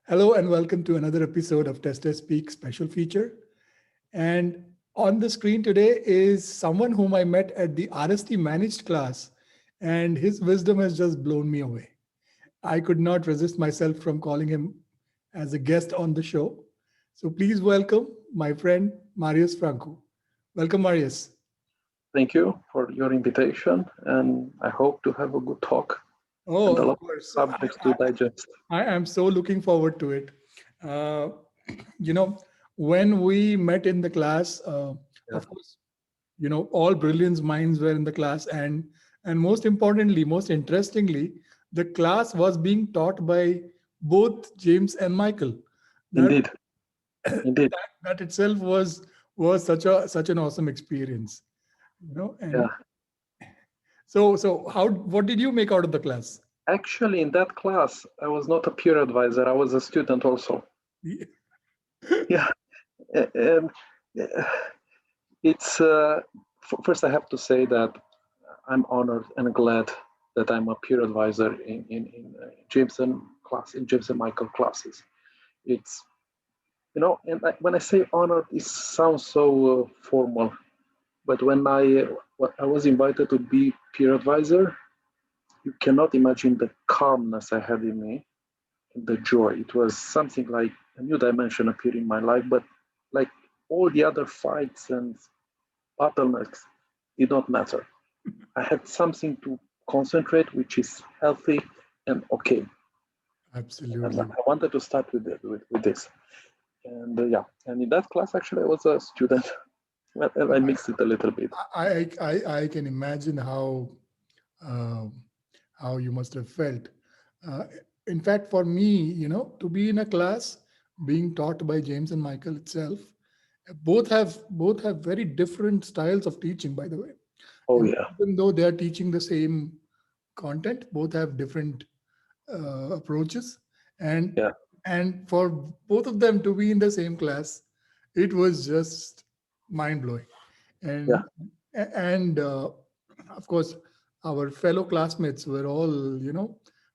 Hello and welcome to another episode of TesterSpeak special feature. And on the screen today is someone whom I met at the RST managed class, and his wisdom has just blown me away. I could not resist myself from calling him as a guest on the show. So please welcome my friend Marius Frâncu. Welcome, Marius. Thank you for your invitation, and I hope to have a good talk Oh, and a of lot of course. subjects to digest. I am so looking forward to it. Uh, you know, when we met in the class, Yeah. of course, all brilliance minds were in the class, and most importantly, most interestingly, the class was being taught by both James and Michael. That Indeed, indeed. that itself was such an awesome experience. And Yeah. so how what did you make out of the class? Actually, in that class, I was not a peer advisor. I was a student also. Yeah. And it's first I have to say that I'm honored and glad that I'm a peer advisor in Jameson class, in Jameson Michael classes. It's and when I say honored, it sounds so formal. But when I was invited to be peer advisor, you cannot imagine the calmness I had in me, and the joy. It was something like a new dimension appeared in my life, but like all the other fights and bottlenecks did not matter. I had something to concentrate, which is healthy and okay. And Absolutely. I wanted to start with this. And yeah, and in that class, actually, I was a student. And I mixed it a little bit. I can imagine um how you must have felt. Uh, in fact, for me, to be in a class being taught by James and Michael itself, both have very different styles of teaching. By the way, Oh yeah, even though they are teaching the same content, both have different approaches, and yeah, and for both of them to be in the same class, it was just mind blowing. yeah, And of course, our fellow classmates were all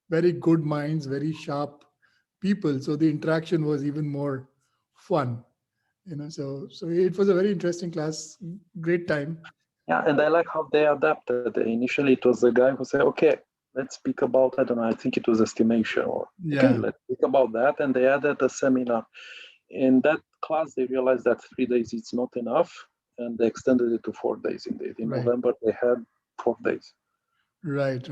very good minds, very sharp people, so the interaction was even more fun. So it was a very interesting class, great time. yeah. And I like how they adapted. Initially, it was the guy who said, "Okay, let's speak about, I don't know, I think it was estimation, or okay, Yeah. let's speak about that." And they added a seminar. In that class, they realized that 3 days is not enough, and they extended it to 4 days. Indeed, in Right, November they had 4 days. right.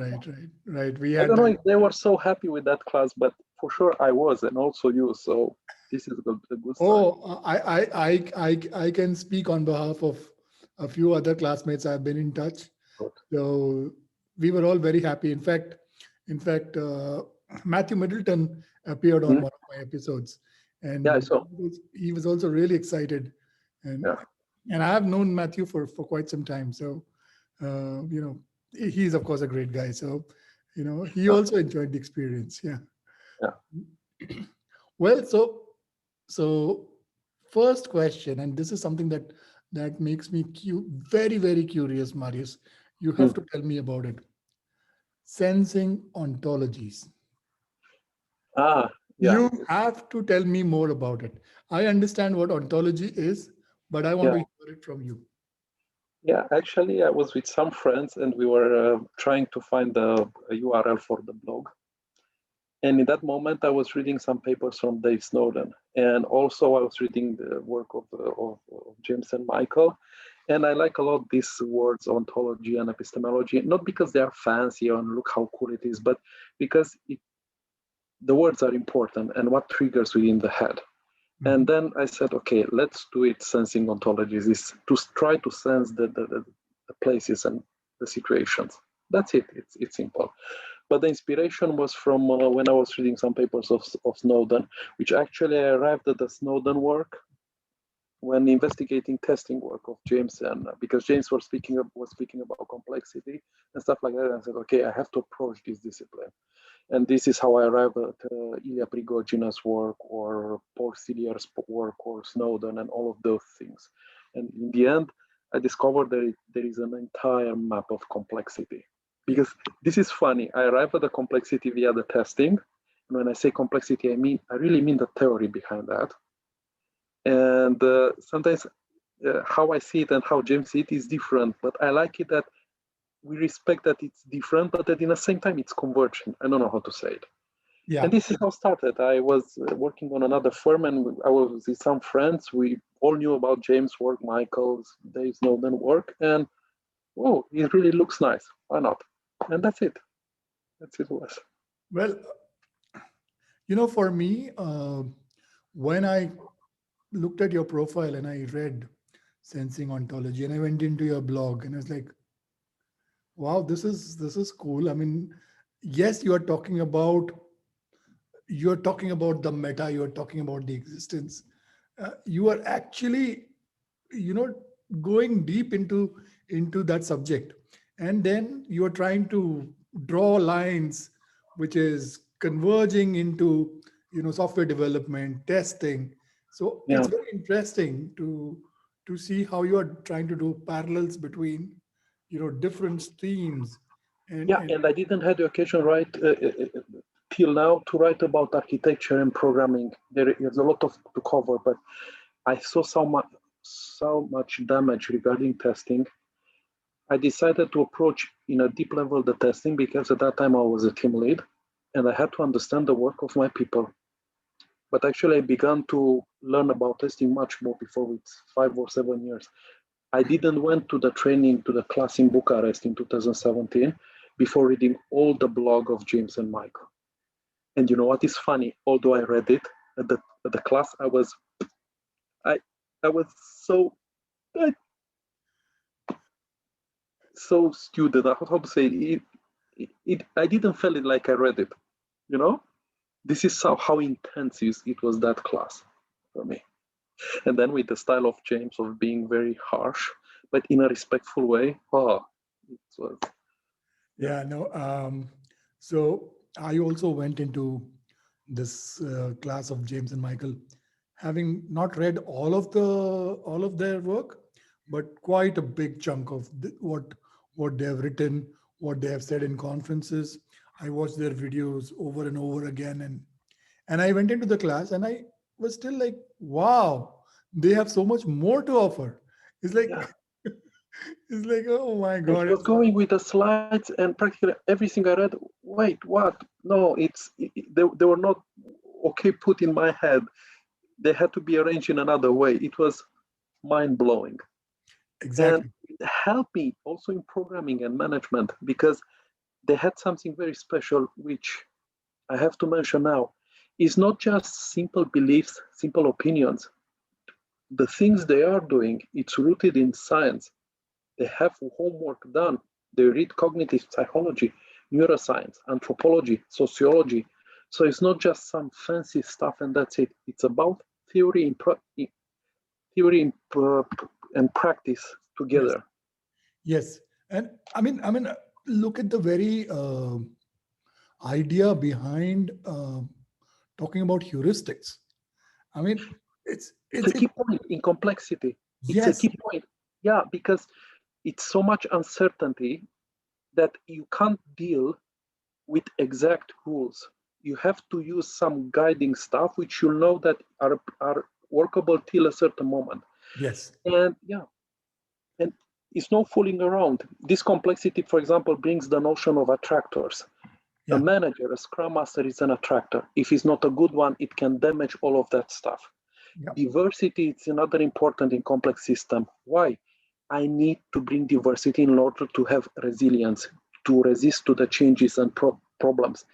We I had don't know that. if they were so happy with that class, but for sure I was, and also you. So this is a good start. Oh, I can speak on behalf of a few other classmates I've been in touch. Good. So we were all very happy. In fact, Matthew Middleton appeared on Mhm. one of my episodes, Yeah, I and saw. he was also really excited. And Yeah, and I have known Matthew for quite some time, so he's of course a great guy. So he yeah, also enjoyed the experience. Yeah. yeah. Well, so first question, and this is something that makes me very, very curious, Marius. You Mm. have to tell me about it. Sensing ontologies. Ah, yeah, You have to tell me more about it. I understand what ontology is, but I want yeah. to hear it from you. Yeah, actually, I was with some friends and we were trying to find a URL for the blog. And in that moment, I was reading some papers from Dave Snowden. And also, I was reading the work of James and Michael. And I like a lot these words, ontology and epistemology, not because they are fancy and look how cool it is, but because the words are important and what triggers within the head. And Mhm. then I said, okay, let's do it sensing ontologies, is to try to sense the places and the situations. That's it. It's simple. But the inspiration was from when I was reading some papers of Snowden, which actually I arrived at the Snowden work when investigating testing work of James, and because James was speaking about complexity and stuff like that, and I said, okay, I have to approach this discipline. And this is how I arrived at Ilya Prigozhin's work, or Paul Cillier's work, or Snowden, and all of those things. And in the end, I discovered that there is an entire map of complexity. Because this is funny. I arrived at the complexity via the testing, And when I say complexity, I really mean the theory behind that. And sometimes how I see it and how James see it is different, but I like it that we respect that it's different, but that in the same time it's convergent. I don't know how to say it. Yeah. And this is how it started. I was working on another firm, and I was with some friends. We all knew about James' work, Michael's, Dave Snowden work, and oh, it really looks nice. Why not? And that's it. That's it was. Well, for me, when I looked at your profile and I read Sensing Ontology, and I went into your blog, and I was like, wow, this is cool. I mean, yes, you're talking about the meta, you're talking about the existence. You are actually, going deep into that subject, and then you are trying to draw lines, which is converging into software development, testing. So Yeah. it's very interesting to see how you are trying to do parallels between different streams. And, Yeah, and and I didn't have the occasion till now to write about architecture and programming. There is a lot to cover, but I saw so much damage regarding testing. I decided to approach in a deep level the testing because at that time I was a team lead and I had to understand the work of my people. But actually I began to learn about testing much more before it's 5 or 7 years. I didn't went to the training, to the class in Bucharest in 2017 before reading all the blog of James and Michael. And you know what is funny? Although I read it at the class, I was so so student. How to say it? I didn't feel it like I read it. This is how intense it was, that class for me. And then with the style of James of being very harsh, but in a respectful way. Oh, it was. yeah, no. So I also went into this class of James and Michael, having not read all of their work, but quite a big chunk of what they have written, what they have said in conferences. I watched their videos over and over again, and I went into the class, and I was still like, wow, they have so much more to offer. It's like Yeah. it's like, oh my And god. he was going with the slides and practically everything I read. Wait, what? No, they were not okay put in my head. They had to be arranged in another way. It was mind blowing. And Exactly. it helped me also in programming and management because they had something very special, which I have to mention now. It's not just simple beliefs, simple opinions. The things they are doing, it's rooted in science. They have homework done. They read cognitive psychology, neuroscience, anthropology, sociology. So it's not just some fancy stuff and that's it. It's about theory and practice together. Yes. And I mean, look at the very idea behind talking about heuristics. I mean, It's a it's key point in complexity. It's a yes, key point. Yeah, because it's so much uncertainty that you can't deal with exact rules. You have to use some guiding stuff which you know that are workable till a certain moment. yes, And yeah, and it's no fooling around. This complexity, for example, brings the notion of attractors. A yeah, manager, a scrum master is an attractor. If it's not a good one, it can damage all of that stuff. yeah, Diversity is another important in complex system. Why? I need to bring diversity in order to have resilience, to resist to the changes and problems.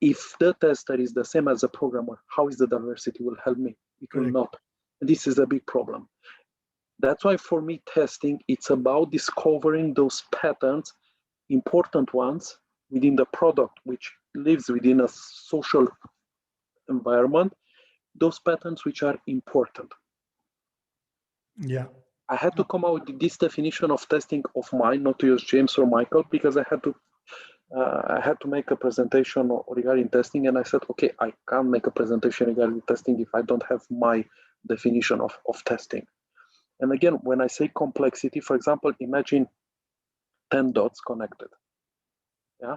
If the tester is the same as a programmer, how is the diversity will help me? It will correct. not. This is a big problem. That's why for me, testing, it's about discovering those patterns, important ones within the product, which lives within a social environment, those patterns which are important. Yeah, I had to come out with this definition of testing of mine, not to use James or Michael, because I had to make a presentation regarding testing, and I said, okay, I can't make a presentation regarding testing if I don't have my definition of testing. And again, when I say complexity, for example, imagine 10 dots connected. Yeah,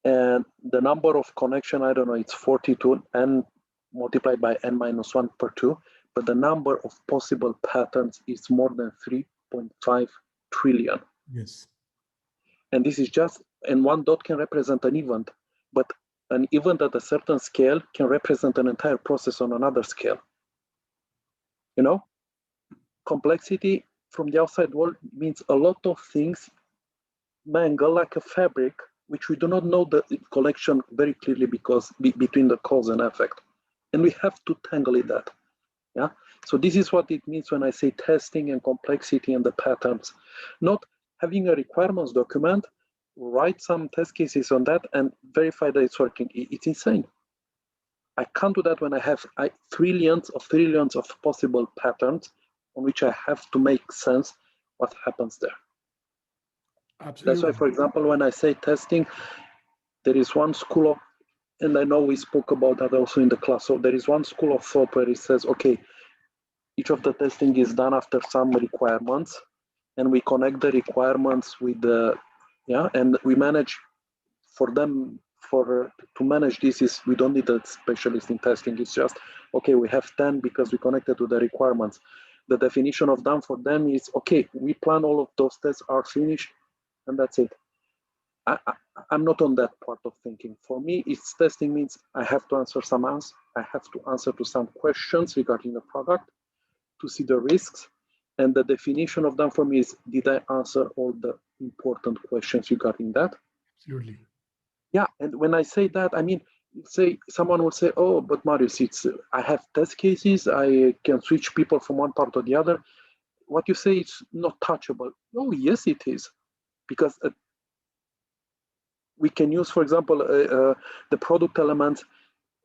And the number of connection, I don't know, it's 42 n multiplied by n minus 1 per 2, but the number of possible patterns is more than 3.5 trillion. Yes. And this is just, and one dot can represent an event, but an event at a certain scale can represent an entire process on another scale. You know, complexity from the outside world means a lot of things mangle like a fabric, which we do not know the collection very clearly because between the cause and effect. And we have to tangle in that. Yeah. So this is what it means when I say testing and complexity and the patterns. Not having a requirements document, write some test cases on that and verify that it's working. It's insane. I can't do that when I have trillions of possible patterns on which I have to make sense what happens there. Absolutely. That's why, for example, when I say testing, there is one school of, and I know we spoke about that also in the class. So there is one school of thought where it says, okay, each of the testing is done after some requirements, and we connect the requirements with the, and we manage for them, to manage this is, we don't need a specialist in testing. It's just, okay, we have 10 because we connected to the requirements. The definition of done for them is, okay, we plan all of those tests are finished, and that's it. I'm not on that part of thinking. For me, it's testing means I have to answer some answers. I have to answer to some questions regarding the product to see the risks. And the definition of done for me is, did I answer all the important questions regarding that? Absolutely. Yeah, and when I say that, I mean, say someone will say, oh, but Marius, it's I have test cases. I can switch people from one part to the other. What you say is not touchable. Oh, yes, it is. Because we can use, for example, the product elements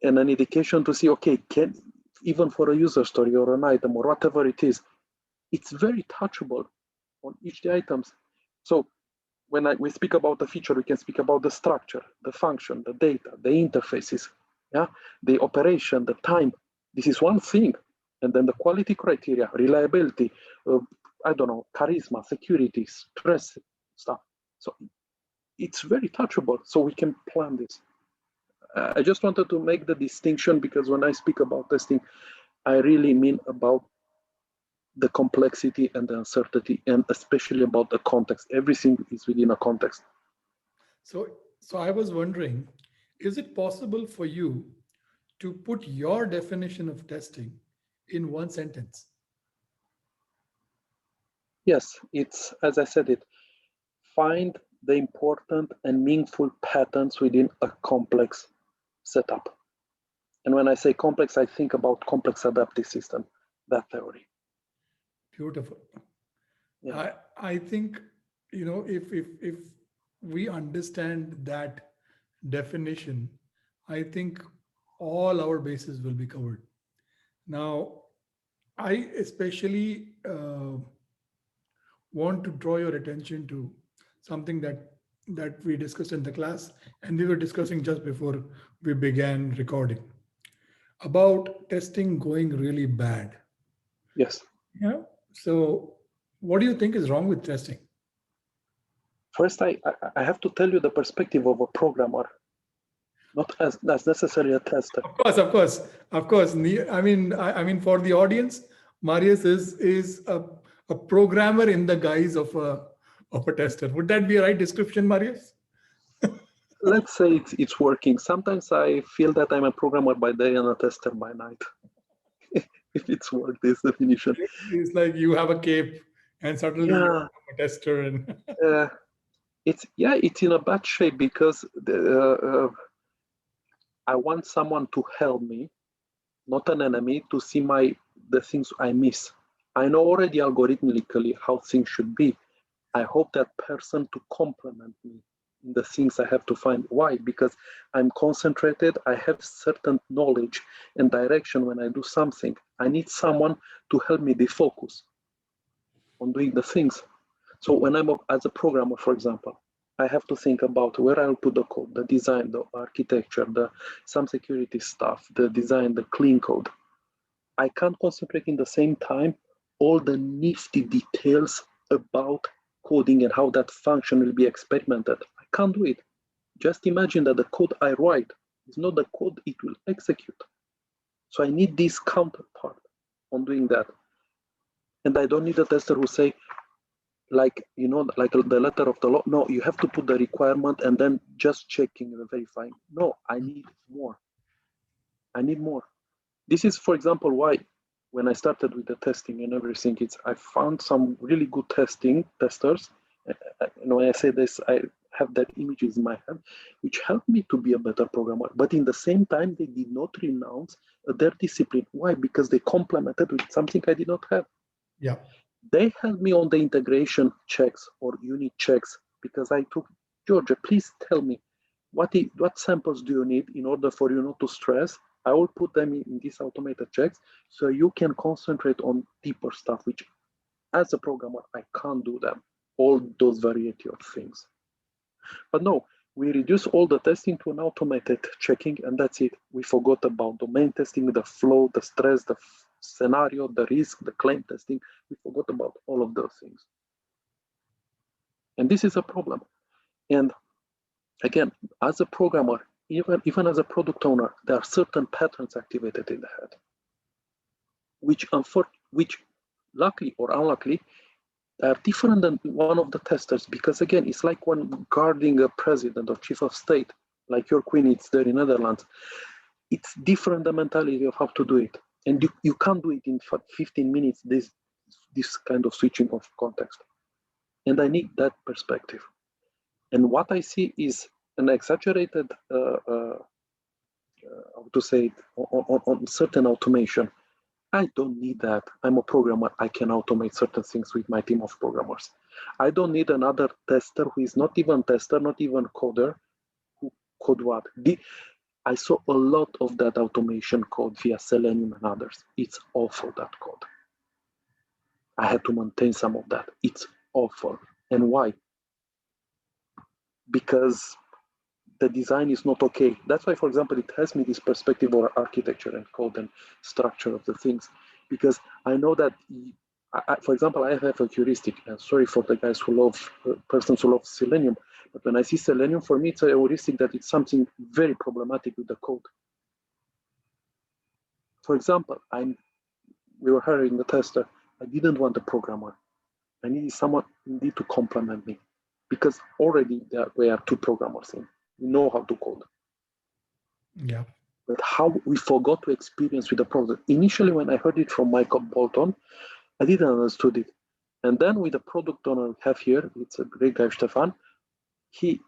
and an indication to see, okay, can even for a user story or an item or whatever it is, it's very touchable on each of the items. So when we speak about the feature, we can speak about the structure, the function, the data, the interfaces, the operation, the time. This is one thing. And then the quality criteria, reliability, I don't know, charisma, security, stress, stuff. So it's very touchable, so we can plan this. I just wanted to make the distinction because when I speak about testing, I really mean about the complexity and the uncertainty, and especially about the context. Everything is within a context. So I was wondering, is it possible for you to put your definition of testing in one sentence? Yes, it's, as I said it, find the important and meaningful patterns within a complex setup. And when I say complex, I think about complex adaptive system, that theory. Beautiful. Yeah. I think, if we understand that definition, I think all our bases will be covered. Now, I especially want to draw your attention to something that we discussed in the class, and we were discussing just before we began recording about testing going really bad. Yes. Yeah. So, what do you think is wrong with testing? First, I have to tell you the perspective of a programmer, not as necessarily a tester. Of course. I mean, for the audience, Marius is a programmer in the guise of a tester. Would that be a right description, Marius? Let's say it's working. Sometimes I feel that I'm a programmer by day and a tester by night. If it's work, this definition. It's like you have a cape and suddenly you're a tester and it's in a bad shape because I want someone to help me, not an enemy, to see the things I miss. I know already algorithmically how things should be. I hope that person to complement me in the things I have to find. Why? Because I'm concentrated, I have certain knowledge and direction when I do something. I need someone to help me defocus on doing the things. So when I'm as a programmer, for example, I have to think about where I'll put the code, the design, the architecture, some security stuff, the design, the clean code. I can't concentrate in the same time all the nifty details about coding and how that function will be experimented. I can't do it. just imagine that the code I write is not the code it will execute. So I need this counterpart on doing that. And I don't need a tester who say, like, you know, like the letter of the law, no, you have to put the requirement and then just checking and verifying. No, I need more. I need more. This is, for example, why when I started with the testing and everything, I found some really good testers. And when I say this, I have that images in my head, which helped me to be a better programmer. But in the same time, they did not renounce their discipline. Why? Because they complemented with something I did not have. Yeah. They helped me on the integration checks or unit checks, because I took, Georgia, please tell me what samples do you need in order for you not to stress. I will put them in these automated checks so you can concentrate on deeper stuff, which as a programmer, I can't do them, all those variety of things. But no, we reduce all the testing to an automated checking, and that's it. We forgot about domain testing, the flow, the stress, the scenario, the risk, the claim testing. We forgot about all of those things. And this is a problem. And again, as a programmer, even as a product owner, there are certain patterns activated in the head, which luckily or unluckily, are different than one of the testers, because again, it's like when guarding a president or chief of state, like your queen, it's there in Netherlands. It's different, the mentality of how to do it. And you can't do it in 15 minutes, this kind of switching of context. And I need that perspective. And what I see is an exaggerated, how to say it, on certain automation. I don't need that. I'm a programmer. I can automate certain things with my team of programmers. I don't need another tester who is not even tester, not even coder, who code what. I saw a lot of that automation code via Selenium and others. It's awful, that code. I had to maintain some of that. It's awful. And why? Because the design is not okay. That's why, for example, it has me this perspective or architecture and code and structure of the things, because I know that, for example, I have a heuristic, and sorry for the guys who love, persons who love Selenium, but when I see Selenium, for me, it's a heuristic that it's something very problematic with the code. For example, we were hiring the tester. I didn't want a programmer. I needed someone indeed to complement me, because already we are two programmers in. We know how to code. Yeah. But how we forgot to experience with the product. Initially, when I heard it from Michael Bolton, I didn't understood it. And then with the product owner we have here, it's a great guy, Stefan, he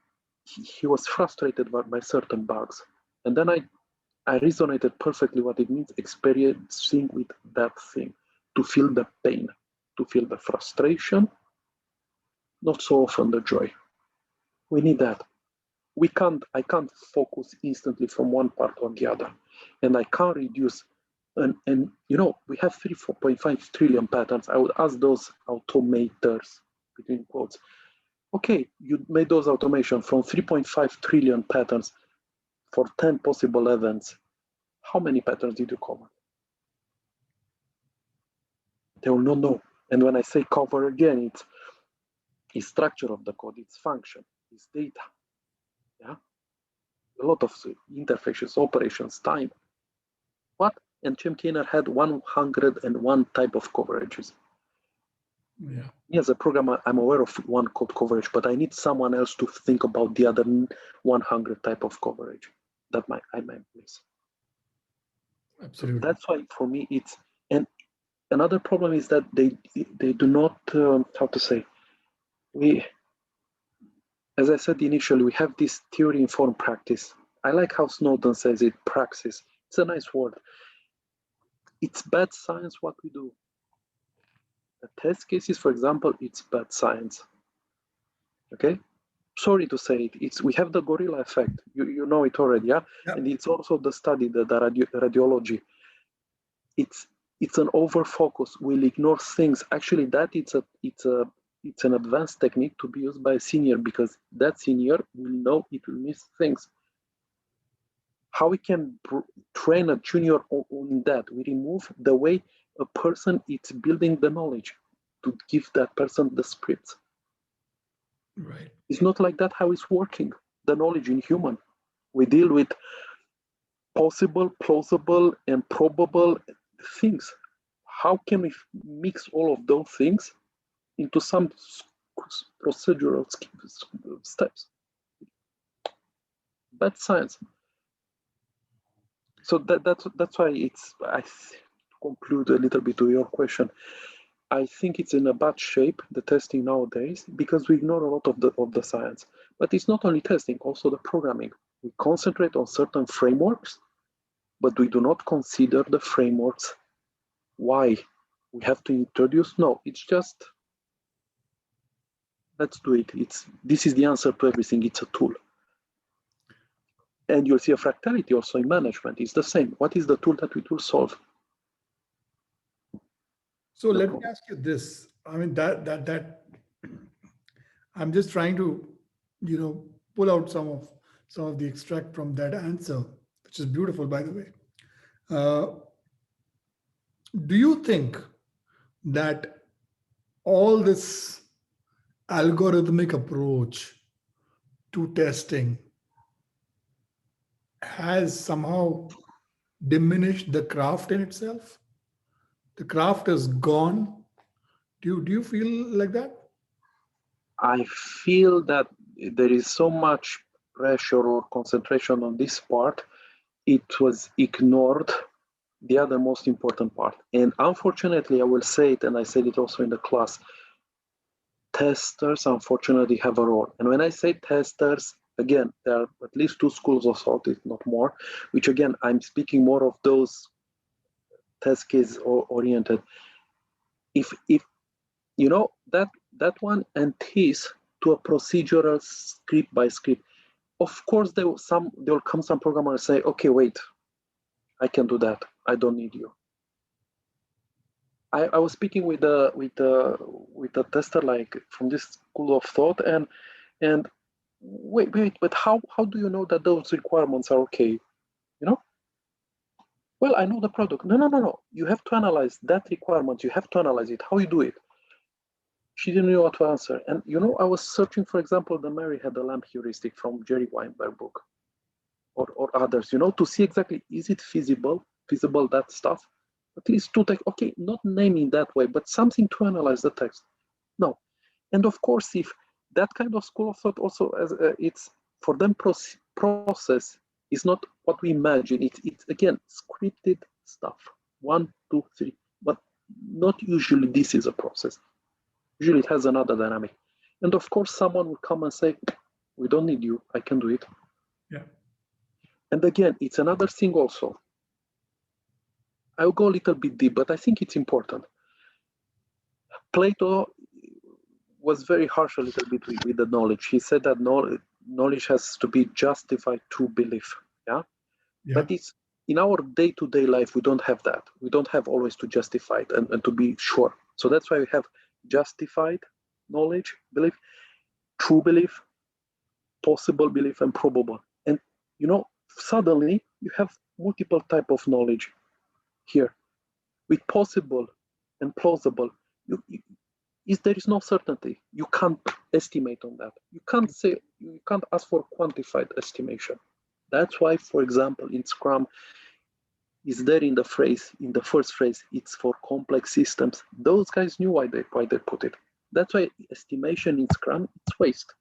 was frustrated by certain bugs. And then I resonated perfectly what it means experiencing with that thing, to feel the pain, to feel the frustration, not so often the joy. We need that. I can't focus instantly from one part on the other, and I can't reduce. And you know, we have 4.5 trillion patterns. I would ask those automators, between quotes, okay, you made those automation from 3.5 trillion patterns for 10 possible events. How many patterns did you cover? They will not know. And when I say cover again, it's structure of the code, it's function, it's data. Yeah. A lot of interfaces, operations, time. What? And Chemkainer had 101 type of coverages. Yeah. Me as a programmer, I'm aware of one code coverage, but I need someone else to think about the other 100 type of coverage that I might miss. Absolutely. So that's why for me it's, and another problem is that they do not, how to say, as I said initially, we have this theory-informed practice. I like how Snowden says it, praxis. It's a nice word. It's bad science what we do. The test cases, for example, it's bad science. Okay? Sorry to say it. We have the gorilla effect. You know it already, yeah? Yep. And it's also the study, the radiology. It's an over-focus. We'll ignore things. Actually, that it's an advanced technique to be used by a senior, because that senior will know it will miss things. How we can train a junior on that? We remove the way a person is building the knowledge to give that person the scripts. Right. It's not like that how it's working. the knowledge in human. We deal with possible, plausible, and probable things. How can we mix all of those things into some procedural steps? That's science. So that's why it's, to conclude a little bit to your question, I think it's in a bad shape, the testing nowadays, because we ignore a lot of the science. But it's not only testing, also the programming. We concentrate on certain frameworks, but we do not consider the frameworks. Why? We have to introduce? No, it's just, let's do it. This is the answer to everything. It's a tool. And you'll see a fractality also in management. It's the same. What is the tool that it will solve? So let me ask you this. I mean, that I'm just trying to, pull out some of the extract from that answer, which is beautiful, by the way. Do you think that all this algorithmic approach to testing has somehow diminished the craft in itself? The craft is gone. Do you feel like that? I feel that there is so much pressure or concentration on this part, it was ignored the other most important part. And unfortunately, I will say it, and I said it also in the class, testers unfortunately have a role. And when I say testers, again, there are at least two schools of thought, if not more, which again, I'm speaking more of those test case oriented. If that one entails to a procedural script by script, of course there will come some programmer and say, okay, wait, I can do that. I don't need you. I was speaking with a tester like from this school of thought, and wait, but how do you know that those requirements are okay? Well, I know the product. No. You have to analyze that requirement. You have to analyze it. How you do it? She didn't know what to answer. And I was searching, for example, the Mary had a lamp heuristic from Jerry Weinberg book, or others, to see exactly, is it feasible that stuff? At least to take, okay, not naming that way, but something to analyze the text. No. And of course, if that kind of school of thought also, as it's for them process is not what we imagine. It's again, scripted stuff. 1, 2, 3, but not usually this is a process. Usually it has another dynamic. And of course, someone will come and say, we don't need you, I can do it. Yeah. And again, it's another thing also. I'll go a little bit deep, but I think it's important. Plato was very harsh a little bit with the knowledge. He said that knowledge has to be justified through belief. Yeah? But it's in our day-to-day life, we don't have that. We don't have always to justify it and to be sure. So that's why we have justified knowledge, belief, true belief, possible belief, and probable. And suddenly you have multiple type of knowledge here. With possible and plausible, there is no certainty. You can't estimate on that. You can't ask for quantified estimation. That's why, for example, in Scrum, is there in the first phrase, it's for complex systems. Those guys knew why they put it. That's why estimation in Scrum, it's waste,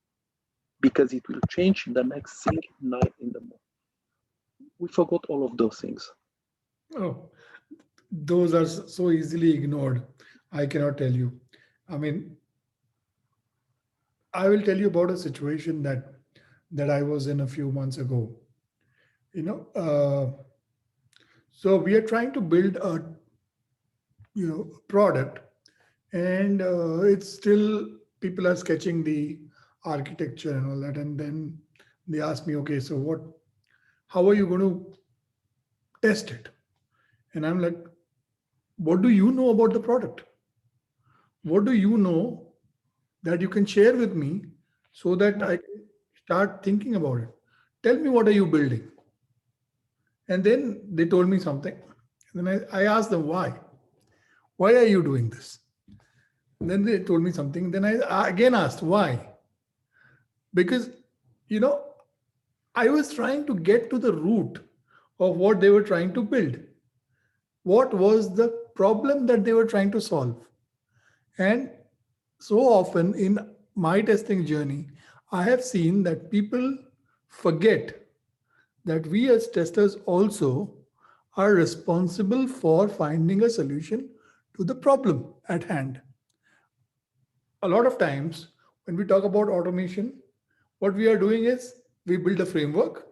because it will change the next thing 9 in the morning. We forgot all of those things. Oh, those are so easily ignored. I cannot tell you. I mean, I will tell you about a situation that I was in a few months ago. So we are trying to build a product, and it's still, people are sketching the architecture and all that, and then they ask me, okay, so how are you going to test it? And I'm like, what do you know about the product? What do you know that you can share with me so that I can start thinking about it? Tell me, what are you building? And then they told me something. And then I asked them, why? Why are you doing this? And then they told me something. Then I again asked, why? Because, I was trying to get to the root of what they were trying to build. What was the problem that they were trying to solve? And so often in my testing journey, I have seen that people forget that we as testers also are responsible for finding a solution to the problem at hand. A lot of times when we talk about automation, what we are doing is we build a framework,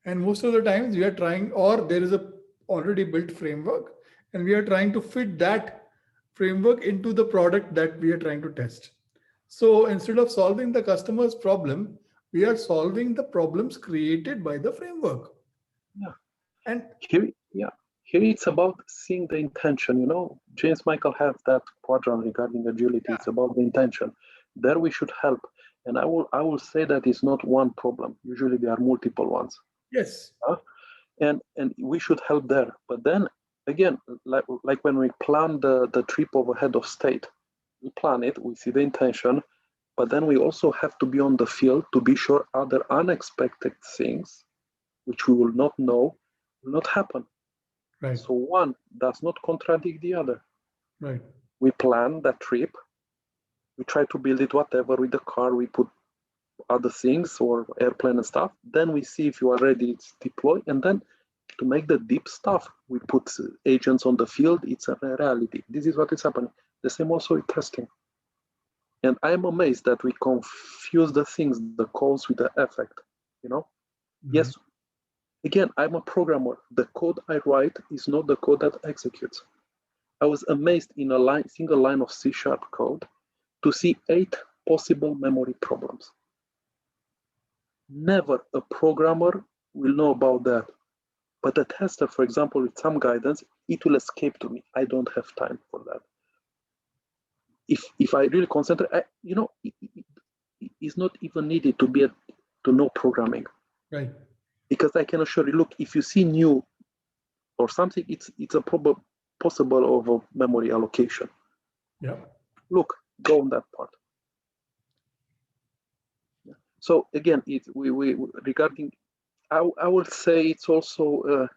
and most of the times we are trying, or there is a already built framework, and we are trying to fit that framework into the product that we are trying to test. So instead of solving the customer's problem, we are solving the problems created by the framework. Yeah. And Here it's about seeing the intention. James Michael has that quadrant regarding agility. yeah, It's about the intention. There we should help. And I will say that it's not one problem. Usually there are multiple ones. yes, And we should help there. But then again, like when we plan the trip over head of state, we plan it, we see the intention, but then we also have to be on the field to be sure other unexpected things, which we will not know, will not happen. right, So one does not contradict the other. right, We plan that trip, we try to build it whatever with the car, we put other things or airplane and stuff. Then we see if you are ready, it's deploy. And then to make the deep stuff, we put agents on the field. It's a reality. This is what is happening. The same also with testing. And I'm amazed that we confuse the things, the cause with the effect. Yes, again, I'm a programmer. The code I write is not the code that executes. I was amazed in a single line of C# code to see 8 possible memory problems. Never a programmer will know about that. But a tester, for example, with some guidance, it will escape to me. I don't have time for that. If I really concentrate, it's not even needed to know programming. right. Because I can assure you, look, if you see new or something, it's a possible of a memory allocation. Yeah. Look, go on that part. So again, we regarding, I would say it's also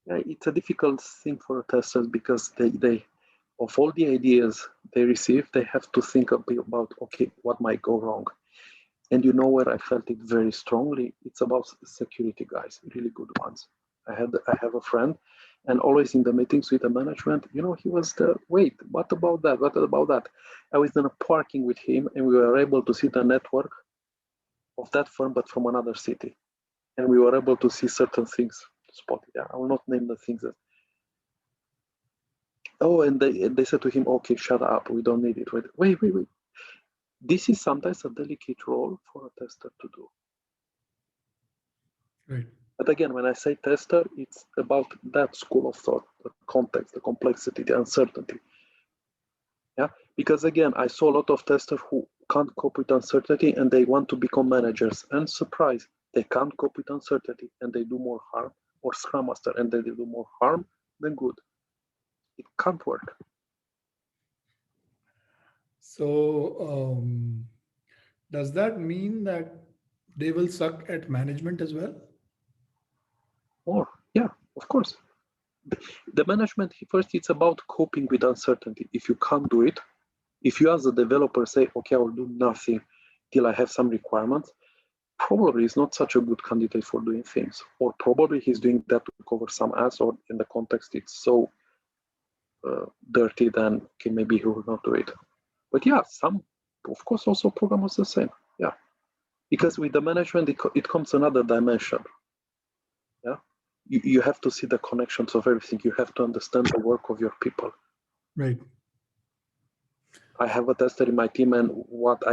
it's a difficult thing for testers because they of all the ideas they receive, they have to think a bit about, okay, what might go wrong. And where I felt it very strongly, it's about security guys, really good ones. I have a friend, and always in the meetings with the management, he was wait, what about that? What about that? I was in a parking with him, and we were able to see the network of that firm, but from another city. And we were able to see certain things spotted. Yeah, I will not name the things. And they said to him, okay, shut up, we don't need it. Wait. This is sometimes a delicate role for a tester to do. Right. But again, when I say tester, it's about that school of thought, the context, the complexity, the uncertainty. Yeah, because again, I saw a lot of testers who can't cope with uncertainty and they want to become managers. And surprise, they can't cope with uncertainty and they do more harm, or Scrum Master and they do more harm than good. It can't work. So does that mean that they will suck at management as well? Or, yeah, of course. The management, first, it's about coping with uncertainty. If you can't do it, if you as a developer say, okay, I will do nothing till I have some requirements, probably he's not such a good candidate for doing things. Or probably he's doing that to cover some ass, or in the context it's so dirty, then okay, maybe he will not do it. But yeah, some, of course, also programmers the same. Yeah, because with the management, it comes another dimension. Yeah, you have to see the connections of everything. You have to understand the work of your people. Right. I have a tester in my team, and what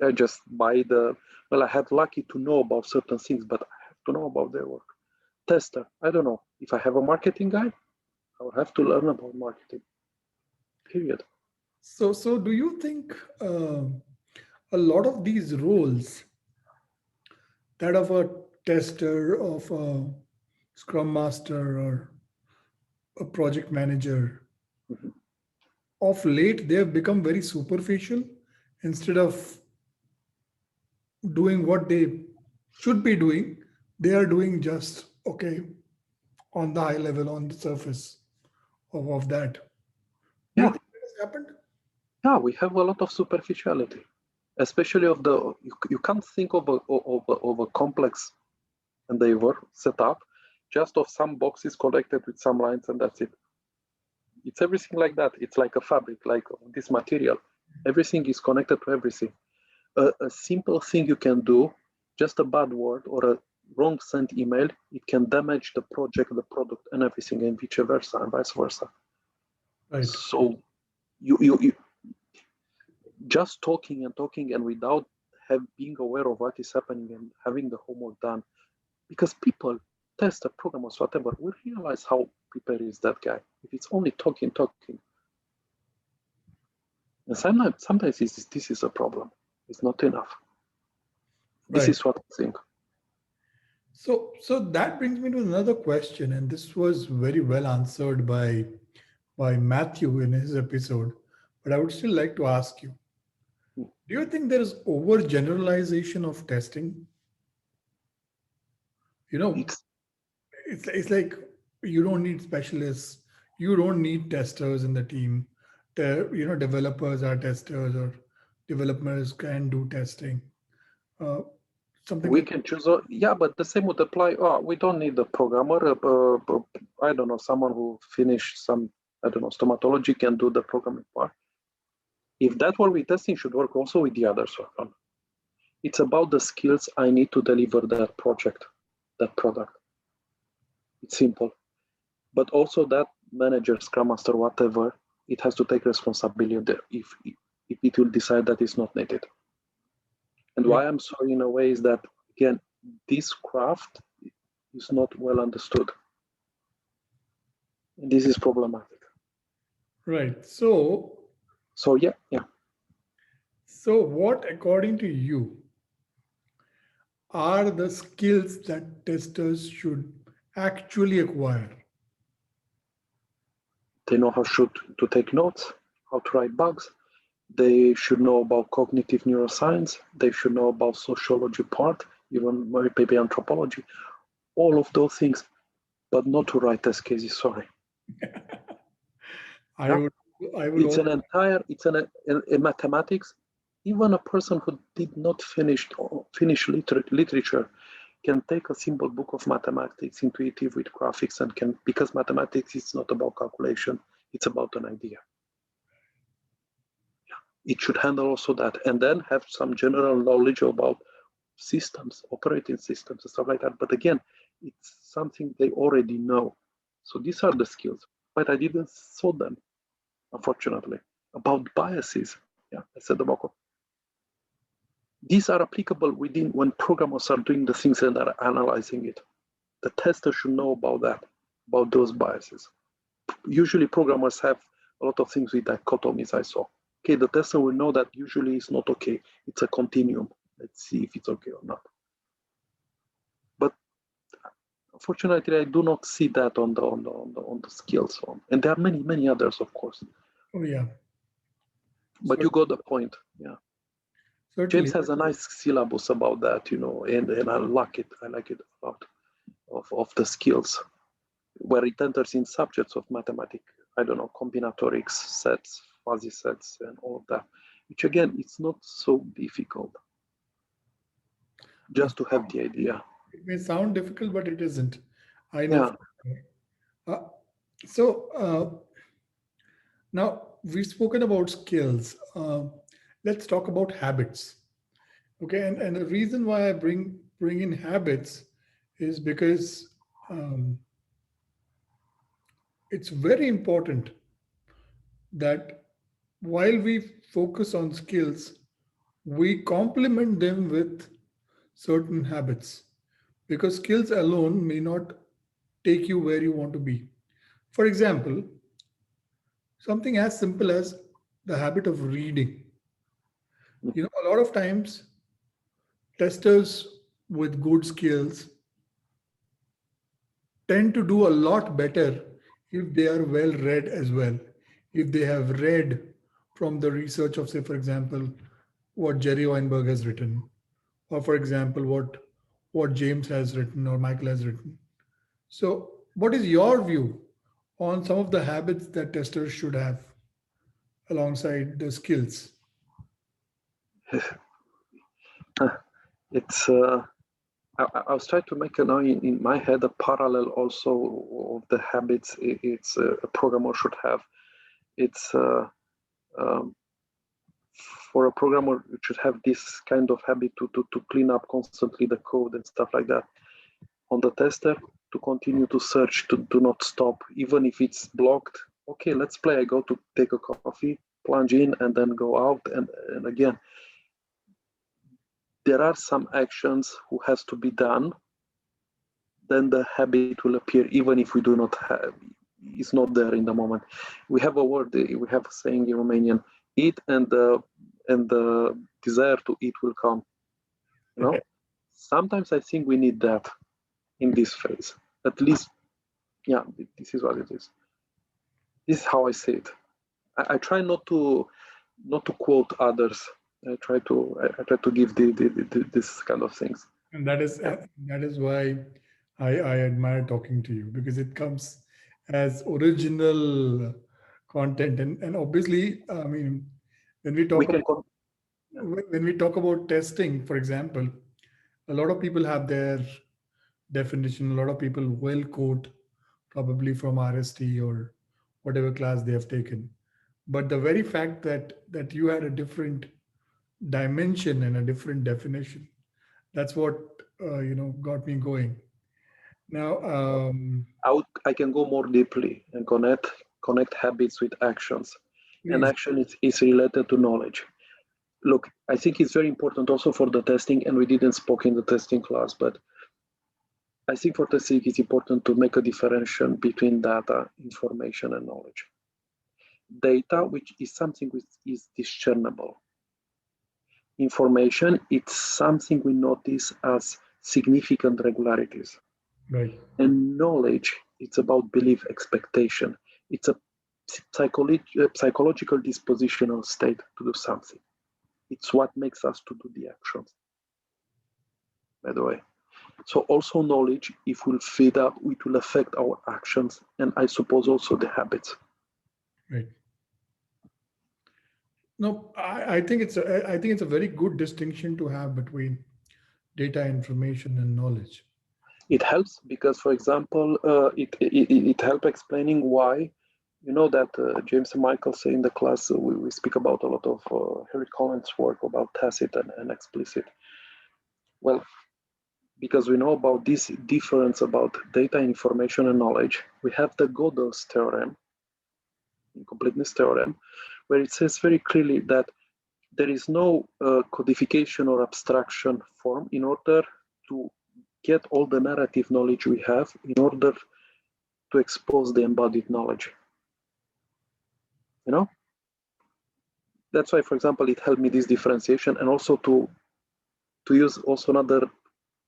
I just buy I had lucky to know about certain things, but I have to know about their work. Tester, I don't know. If I have a marketing guy, I will have to learn about marketing. Period. So do you think a lot of these roles, that of a tester, of a scrum master, or a project manager, Mhm. of late they have become very superficial instead of doing what they should be doing, they are doing just okay on the high level, on the surface of that. Do you Yeah, think that has happened? yeah, we have a lot of superficiality, especially of the, you can't think of a complex endeavor set up just of some boxes connected with some lines and that's it. It's everything like that. It's like a fabric, like this material. Everything is connected to everything. A simple thing you can do, just a bad word or a wrong sent email, it can damage the project, the product, and everything, and vice versa, and vice versa. Right. So you just talking and without being aware of what is happening and having the homework done, because people, tester, programmers, whatever, we realize how prepared is that guy. If it's only talking, and sometimes this is a problem. It's not enough. This Right. is what I think. So that brings me to another question, and this was very well answered by Matthew in his episode, but I would still like to ask you, do you think there is overgeneralization of testing? You know, It's it's like you don't need specialists, you don't need testers in the team. Developers are testers, or developers can do testing. Uh, Something we like can choose. Yeah, but the same would apply. Oh, we don't need a programmer. I don't know, someone who finished some, I don't know, stomatology can do the programming part. If that were we testing, should work also with the others. It's about the skills I need to deliver that project, that product. It's simple. But also that manager, scrum master, whatever, it has to take responsibility if it will decide that it's not needed. And right, why I'm sorry in a way is that, again, this craft is not well understood. And this is problematic. right. So Yeah. so what, according to you, are the skills that testers should actually acquire? They know to take notes, how to write bugs. They should know about cognitive neuroscience. They should know about sociology part, even maybe anthropology, all of those things, but not to write test cases, sorry. I Yeah? would I would It's also, an entire, in mathematics, even a person who did not finish literature can take a simple book of mathematics, intuitive with graphics, and can, because mathematics is not about calculation, it's about an idea. It should handle also that, and then have some general knowledge about systems, operating systems, and stuff like that. But again, it's something they already know. So these are the skills, but I didn't saw them, unfortunately. About biases, yeah, I said about. These are applicable within when programmers are doing the things and are analyzing it. The tester should know about that, about those biases. Usually programmers have a lot of things with dichotomies I saw. Okay, the tester will know that usually it's not okay. It's a continuum. Let's see if it's okay or not. But unfortunately, I do not see that on the skills. And there are many others, of course. oh yeah, But you got the point. Yeah. James certainly. has a nice syllabus about that, and I like it. I like it a lot of the skills where it enters in subjects of mathematics. I don't know, combinatorics, sets, fuzzy sets, and all of that. Which again, it's not so difficult. It Just to have the idea. it may sound difficult, but it isn't. I know. Yeah. For sure. Uh, so now we've spoken about skills. Let's talk about habits. Okay, and the reason why I bring in habits is because it's very important that while we focus on skills, we complement them with certain habits, because skills alone may not take you where you want to be. For example, something as simple as the habit of reading. A lot of times testers with good skills tend to do a lot better if they are well read as well. If they have read from the research of, say, for example, what Jerry Weinberg has written, or for example, what what James has written or Michael has written. So, what is your view on some of the habits that testers should have alongside the skills? It's I was trying to make now in my head a parallel also of the habits it's a programmer should have. It's um, for a programmer, you should have this kind of habit to clean up constantly the code and stuff like that. On the tester, to continue to search, to do not stop, even if it's blocked. Okay, let's play. I go to take a coffee, plunge in, and then go out, and again. There are some actions who has to be done. Then the habit will appear, even if we do not have. It's not there in the moment. We have a word. We have a saying in Romanian: "Eat and the desire to eat will come." You know. Sometimes I think we need that in this phase. At least, yeah. This is what it is. This is how I see it. I try not to quote others. I try to give this kind of things. And that is why I admire talking to you, because it comes as original content. And obviously, I mean, when we We talk can. about when we talk about testing, for example, a lot of people have their definition. A lot of people will quote probably from RST or whatever class they have taken. But the very fact that you had a different dimension and a different definition, that's what got me going. Now, I can go more deeply and connect habits with actions, and please. action is related to knowledge. Look, I think it's very important also for the testing, and we didn't spoke in the testing class, but I think for testing it's important to make a differentiation between data, information, and knowledge. Data, which is something which is discernible. Information, it's something we notice as significant regularities. Right. And knowledge, it's about belief, expectation. It's a psychological dispositional state to do something. It's what makes us to do the actions, by the way. So also knowledge, if we'll feed up, it will affect our actions and I suppose also the habits. Right. No, I think I think it's a very good distinction to have between data, information, and knowledge. It helps because, for example, it helps explaining why, you know, that James and Michael say in the class, we speak about a lot of Harry Collins' work about Tacit and Explicit. Well, because we know about this difference about data, information, and knowledge, we have the Gödel's theorem, incompleteness theorem, where it says very clearly that there is no codification or abstraction form in order to get all the narrative knowledge we have in order to expose the embodied knowledge. You know? That's why, for example, it helped me this differentiation and also to use also another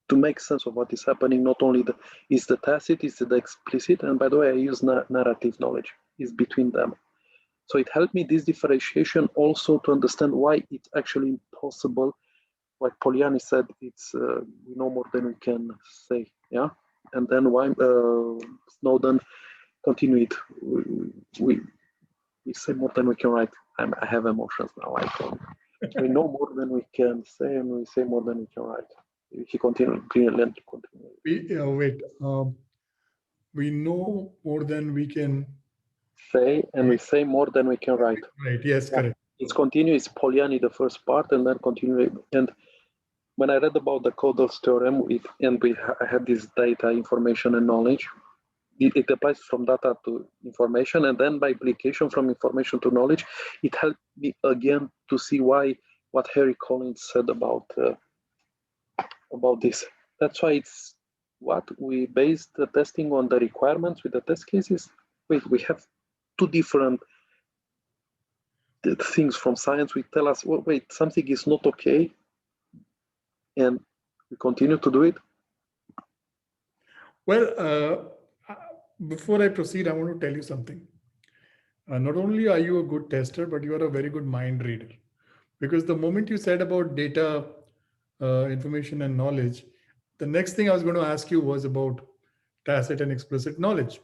to make sense of what is happening. Not only is the tacit, is the explicit, and by the way, I use narrative knowledge is between them. So it helped me this differentiation also to understand why it's actually impossible. Like Poliani said, it's we know more than we can say, yeah. And then why Snowden continued. We say more than we can write. I have emotions now. We know more than we can say, and we say more than we can write. He continued. Brilliant. Wait. We know more than we can say, and we say more than we can write. Right. Yes. Yeah. Correct. It's continuous. Poliani, the first part, and then continue. And when I read about the Gödel's theorem, I had this data, information, and knowledge. It applies from data to information, and then by application from information to knowledge, it helped me again to see what Harry Collins said about this. That's why it's what we based the testing on the requirements with the test cases. Wait, we have two different things from science. We tell us, well, wait, something is not okay, and we continue to do it. Well, before I proceed, I want to tell you something. Not only are you a good tester, but you are a very good mind reader. Because the moment you said about data, information, and knowledge, the next thing I was going to ask you was about tacit and explicit knowledge.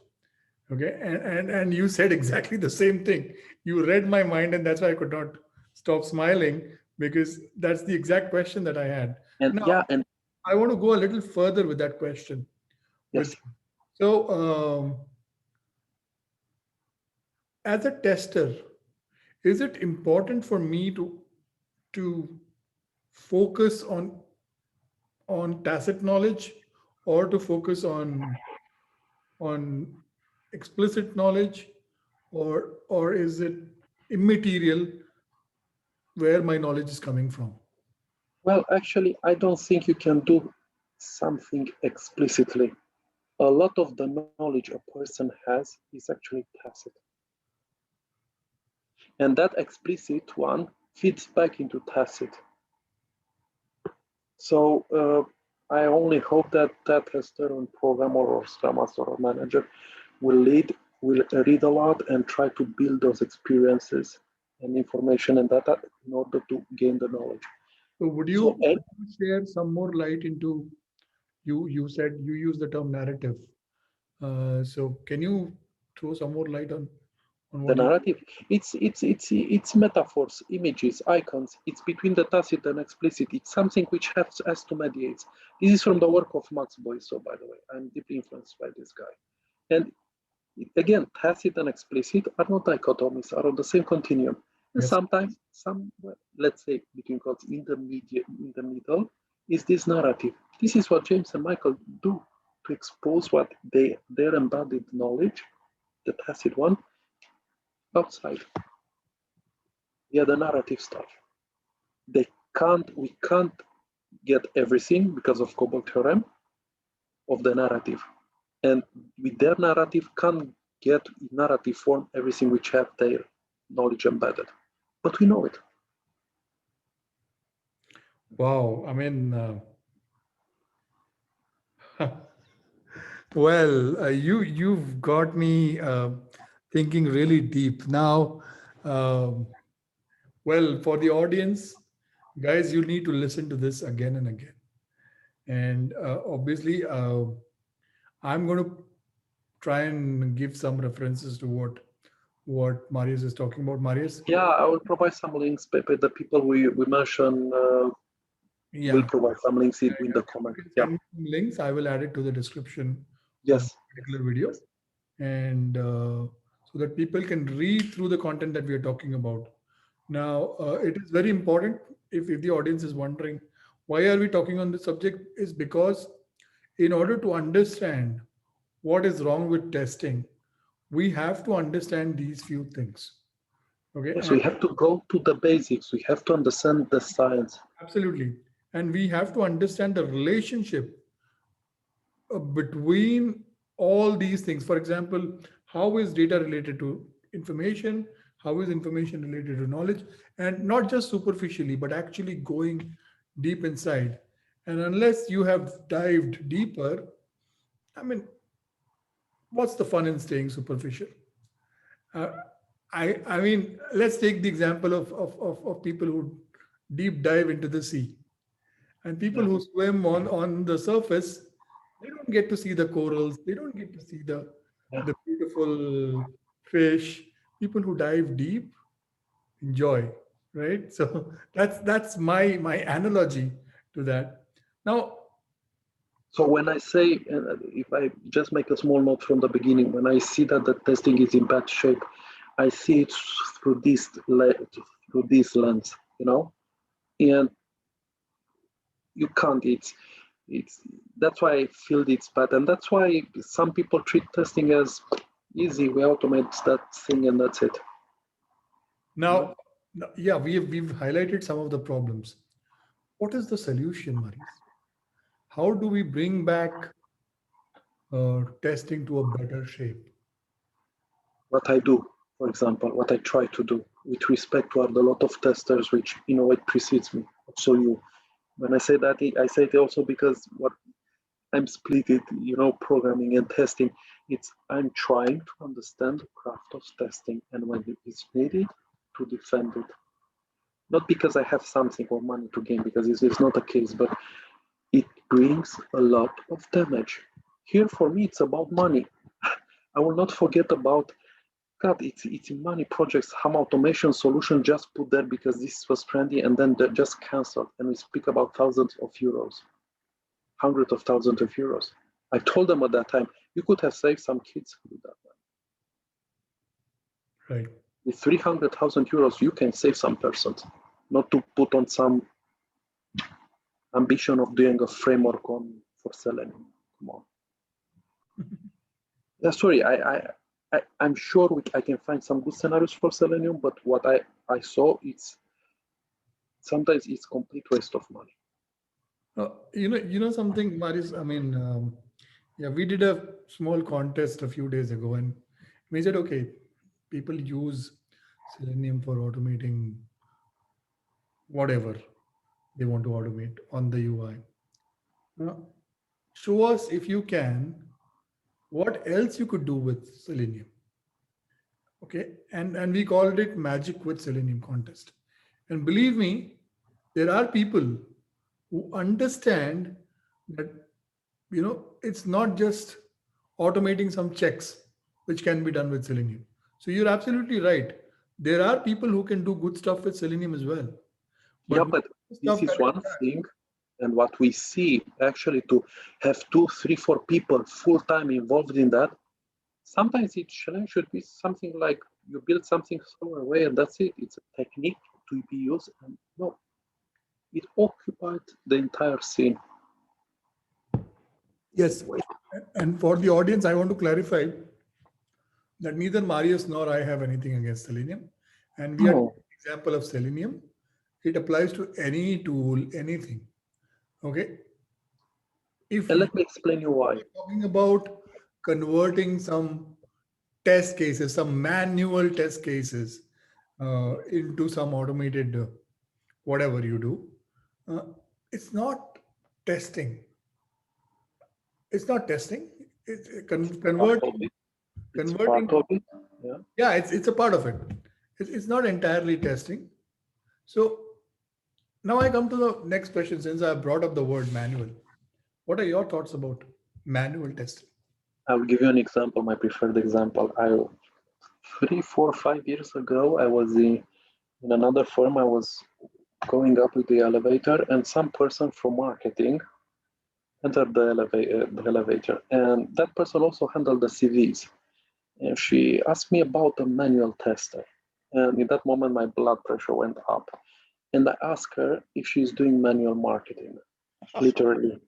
Okay, and you said exactly the same thing. You read my mind, and that's why I could not stop smiling, because that's the exact question that I had. And Now, yeah, and I want to go a little further with that question. With yes. so, as a tester, is it important for me to focus on tacit knowledge, or to focus on explicit knowledge, or is it immaterial where my knowledge is coming from? Well, actually, I don't think you can do something explicitly. A lot of the knowledge a person has is actually tacit. And that explicit one feeds back into tacit. So I only hope that that tester or programmer or Scrum Master or manager will read a lot and try to build those experiences and information and data in order to gain the knowledge. So would So you share some more light into, you said you use the term narrative. So can you throw some more light on the what you? narrative, it's metaphors, images, icons. It's between the tacit and explicit. It's something which has to mediate. This is from the work of Max Boyso, by the way. I'm deeply influenced by this guy. And again, tacit and explicit are not dichotomies, are on the same continuum. And Yes. sometimes, let's say between quotes, in the middle, is this narrative. This is what James and Michael do to expose what their embodied knowledge, the tacit one, outside. Yeah, the narrative stuff. We can't get everything because of Cobalt theorem of the narrative. And with their narrative, can't get in narrative form everything which have their knowledge embedded. But we know it. Wow. I mean, well, you've got me thinking really deep now. Um, well, for the audience, guys, you need to listen to this again and again. And obviously, I'm going to try and give some references to what Marius is talking about. Marius, Yeah, I will provide some links. Pepe, the people we mentioned will yeah, provide some links in the you comment. can Yeah. send me some links. I will add it to the description of this Yes. particular video, Yes. and so that people can read through the content that we are talking about. Now, it is very important, if the audience is wondering why are we talking on this subject, is because in order to understand what is wrong with testing, we have to understand these few things. Okay, Yes, and we have to go to the basics. We have to understand the science. absolutely, and we have to understand the relationship between all these things. For example, how is data related to information? How is information related to knowledge? And not just superficially, but actually going deep inside. And unless you have dived deeper, I mean, what's the fun in staying superficial? Uh, I mean, let's take the example of people who deep dive into the sea, and people Yeah. who swim on the surface. They don't get to see the corals. They don't get to see Yeah. the beautiful fish. People who dive deep enjoy, right? So that's my analogy to that. Now, So when I say, if I just make a small note from the beginning, when I see that the testing is in bad shape, I see it through this lens, and you can't. It's that's why I feel it's bad, and that's why some people treat testing as easy. We automate that thing, and that's it. now, yeah, we've highlighted some of the problems. What is the solution, Marius? How do we bring back testing to a better shape? What I do, for example, what I try to do, with respect to a lot of testers, which it precedes me. So when I say that, I say it also because what I'm split it, programming and testing. I'm trying to understand the craft of testing, and when it is needed, to defend it. Not because I have something or money to gain, because this is not the case, but brings a lot of damage. Here for me, it's about money. I will not forget about, God, it's in many projects, some automation solution just put there because this was trendy and then they're just canceled. And we speak about thousands of euros, hundreds of thousands of euros. I told them at that time, you could have saved some kids with that. Right. With 300,000 euros, you can save some persons, not to put on some ambition of doing a framework for Selenium. Come on. Yeah, sorry, I'm sure I can find some good scenarios for Selenium, but what I saw, sometimes it's complete waste of money. You know something, Marius. I mean, yeah, we did a small contest a few days ago, and we said, okay, people use Selenium for automating whatever they want to automate on the UI. Now, show us, if you can, what else you could do with Selenium. Okay, and we called it Magic with Selenium contest. And believe me, there are people who understand that, it's not just automating some checks which can be done with Selenium. So you're absolutely right. There are people who can do good stuff with Selenium as well. Yeah, but this is one thing. And what we see, actually, to have 2, 3, 4 people full-time involved in that, sometimes it should be something like you build something far away and that's it. It's a technique to be used. And no, it occupied the entire scene. Yes. And for the audience, I want to clarify that neither Marius nor I have anything against Selenium. And we are an example of Selenium. It applies to any tool, anything. Okay. And let me explain you why. Talking about converting some test cases, some manual test cases into some automated whatever you do. It's not testing. It's not testing. It's converting. Yeah, it's a part of it. It's not entirely testing. So now I come to the next question, since I brought up the word manual. What are your thoughts about manual testing? I'll give you an example, my preferred example. 3, 4, 5 years ago, I was in another firm. I was going up with the elevator, and some person from marketing entered the elevator. And that person also handled the CVs. And she asked me about a manual tester. And in that moment, my blood pressure went up. And I asked her if she's doing manual marketing, literally.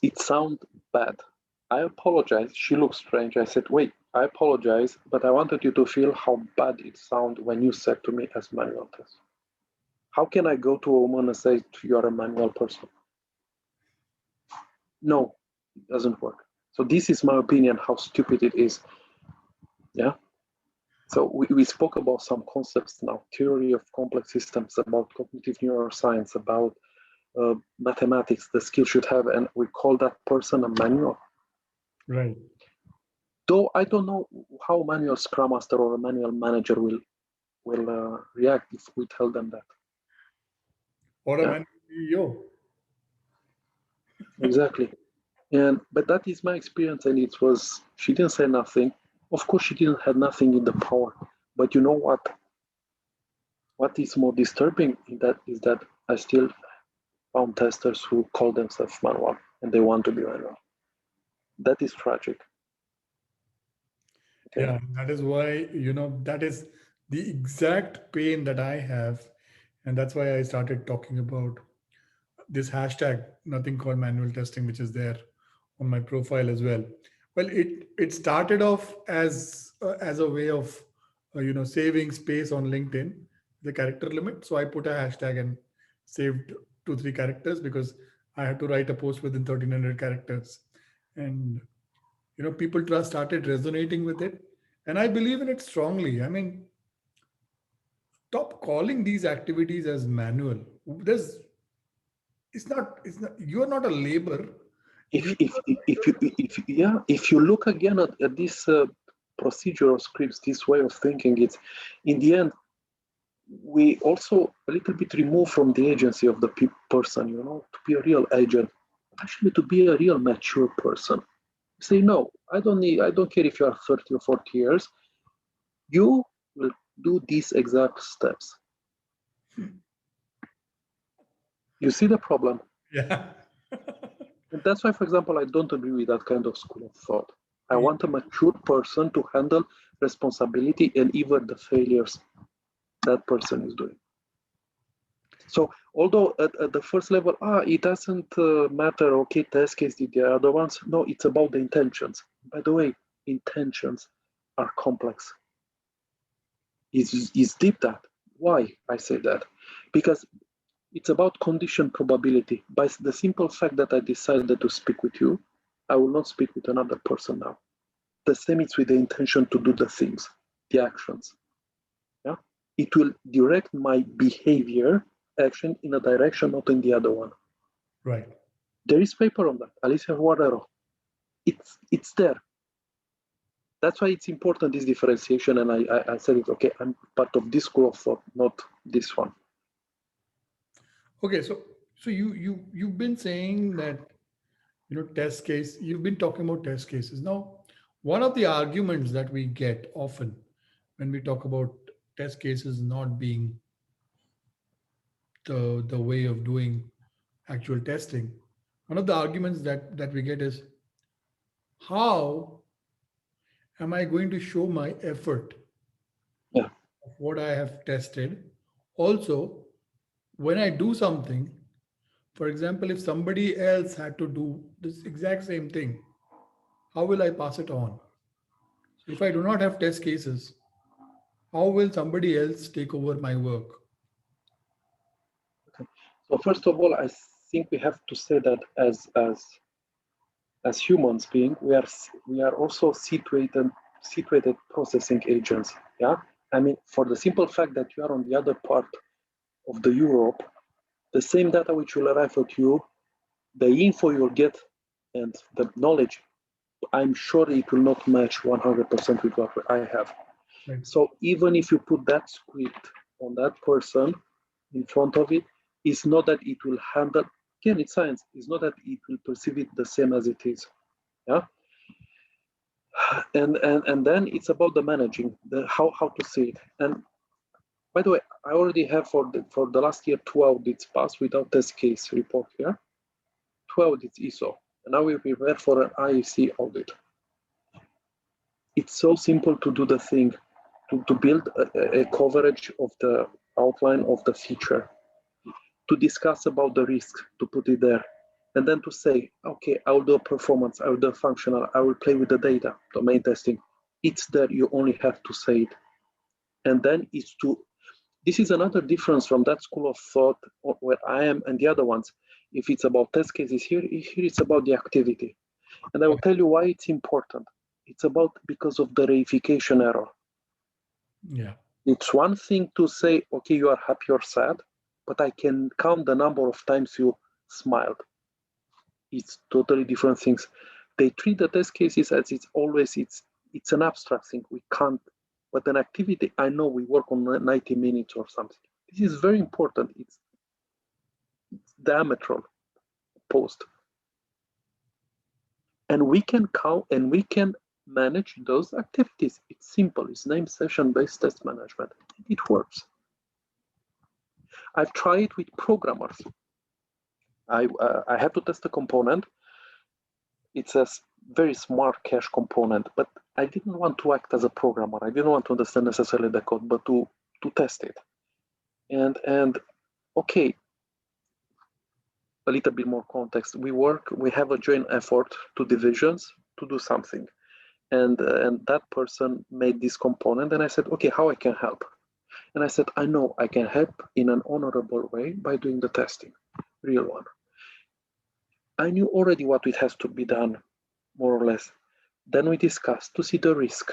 It sounded bad. I apologize. She looked strange. I said, wait, I apologize, but I wanted you to feel how bad it sounded when you said to me as manual tester. How can I go to a woman and say, you're a manual person? No, it doesn't work. So this is my opinion, how stupid it is. Yeah. So we spoke about some concepts now, theory of complex systems, about cognitive neuroscience, about mathematics, the skill should have, and we call that person a manual. Right. Though I don't know how manual Scrum Master or a manual manager will react if we tell them that. Or a manual CEO. Exactly. But that is my experience, and it was, she didn't say nothing. Of course, she didn't have nothing in the power. But you know what? What is more disturbing in that is that I still found testers who call themselves manual and they want to be manual. That is tragic. Okay. Yeah, that is why, that is the exact pain that I have. And that's why I started talking about this hashtag, nothing called manual testing, which is there on my profile as well. Well, it started off as a way of saving space on LinkedIn, the character limit. So I put a hashtag and saved 2-3 characters because I had to write a post within 1300 characters, and people started resonating with it, and I believe in it strongly. I mean, stop calling these activities as manual. It's not. You are not a labor. If you look again at this procedural scripts, this way of thinking, it's in the end, we also a little bit remove from the agency of the person, to be a real agent, actually to be a real mature person. Say, no, I don't care if you are 30 or 40 years, you will do these exact steps. You see the problem? Yeah. And that's why, for example, I don't agree with that kind of school of thought. I want a mature person to handle responsibility and even the failures that person is doing. So although at the first level, it doesn't matter, okay, test case did the other ones. No, it's about the intentions. By the way, intentions are complex. It's deep that. Why I say that? Because it's about condition probability. By the simple fact that I decided to speak with you, I will not speak with another person now. The same is with the intention to do the things, the actions. Yeah, it will direct my behavior, action in a direction, not in the other one. Right. There is paper on that. Alicia Guerrero. It's there. That's why it's important, this differentiation. And I said it, okay, I'm part of this school of thought, not this one. Okay, so you've been saying that test case. You've been talking about test cases. Now, one of the arguments that we get often when we talk about test cases not being the way of doing actual testing, one of the arguments that we get is, how am I going to show my effort Yeah. of what I have tested? Also, when I do something, for example, if somebody else had to do this exact same thing, how will I pass it on? So if I do not have test cases, how will somebody else take over my work? Okay. So first of all, I think we have to say that as humans being, we are also situated processing agents. Yeah. I mean, for the simple fact that you are on the other part of the Europe, the same data which will arrive at you, the info you'll get, and the knowledge, I'm sure it will not match 100% with what I have. Right. So even if you put that script on that person in front of it, it's not that it will handle, again, it's science, it's not that it will perceive it the same as it is. Yeah. And then it's about the managing, the how to see it. And by the way, I already have for the last year 2 audits passed without test case report here. 2 audits ISO. And now we prepare for an IEC audit. It's so simple to do the thing, to build a coverage of the outline of the feature, to discuss about the risk, to put it there, and then to say, okay, I will do a performance, I will do a functional, I will play with the data, domain testing. It's there, you only have to say it. And then it's this is another difference from that school of thought where I am and the other ones. If it's about test cases here it's about the activity. And I will tell you why it's important. It's about because of the reification error. Yeah. It's one thing to say, okay, you are happy or sad, but I can count the number of times you smiled. It's totally different things. They treat the test cases as it's an abstract thing. We can't, but an activity, I know we work on 90 minutes or something. This is very important. It's diametral opposed. And we can count and we can manage those activities. It's simple. It's named session-based test management. It works. I've tried it with programmers. I have to test a component. It's a very smart cache component, but I didn't want to act as a programmer. I didn't want to understand necessarily the code, but to test it. And okay, a little bit more context. We have a joint effort, 2 divisions, to do something. And that person made this component, and I said, okay, how I can help? And I said, I know I can help in an honorable way by doing the testing, real one. I knew already what it has to be done, more or less. Then we discussed to see the risk,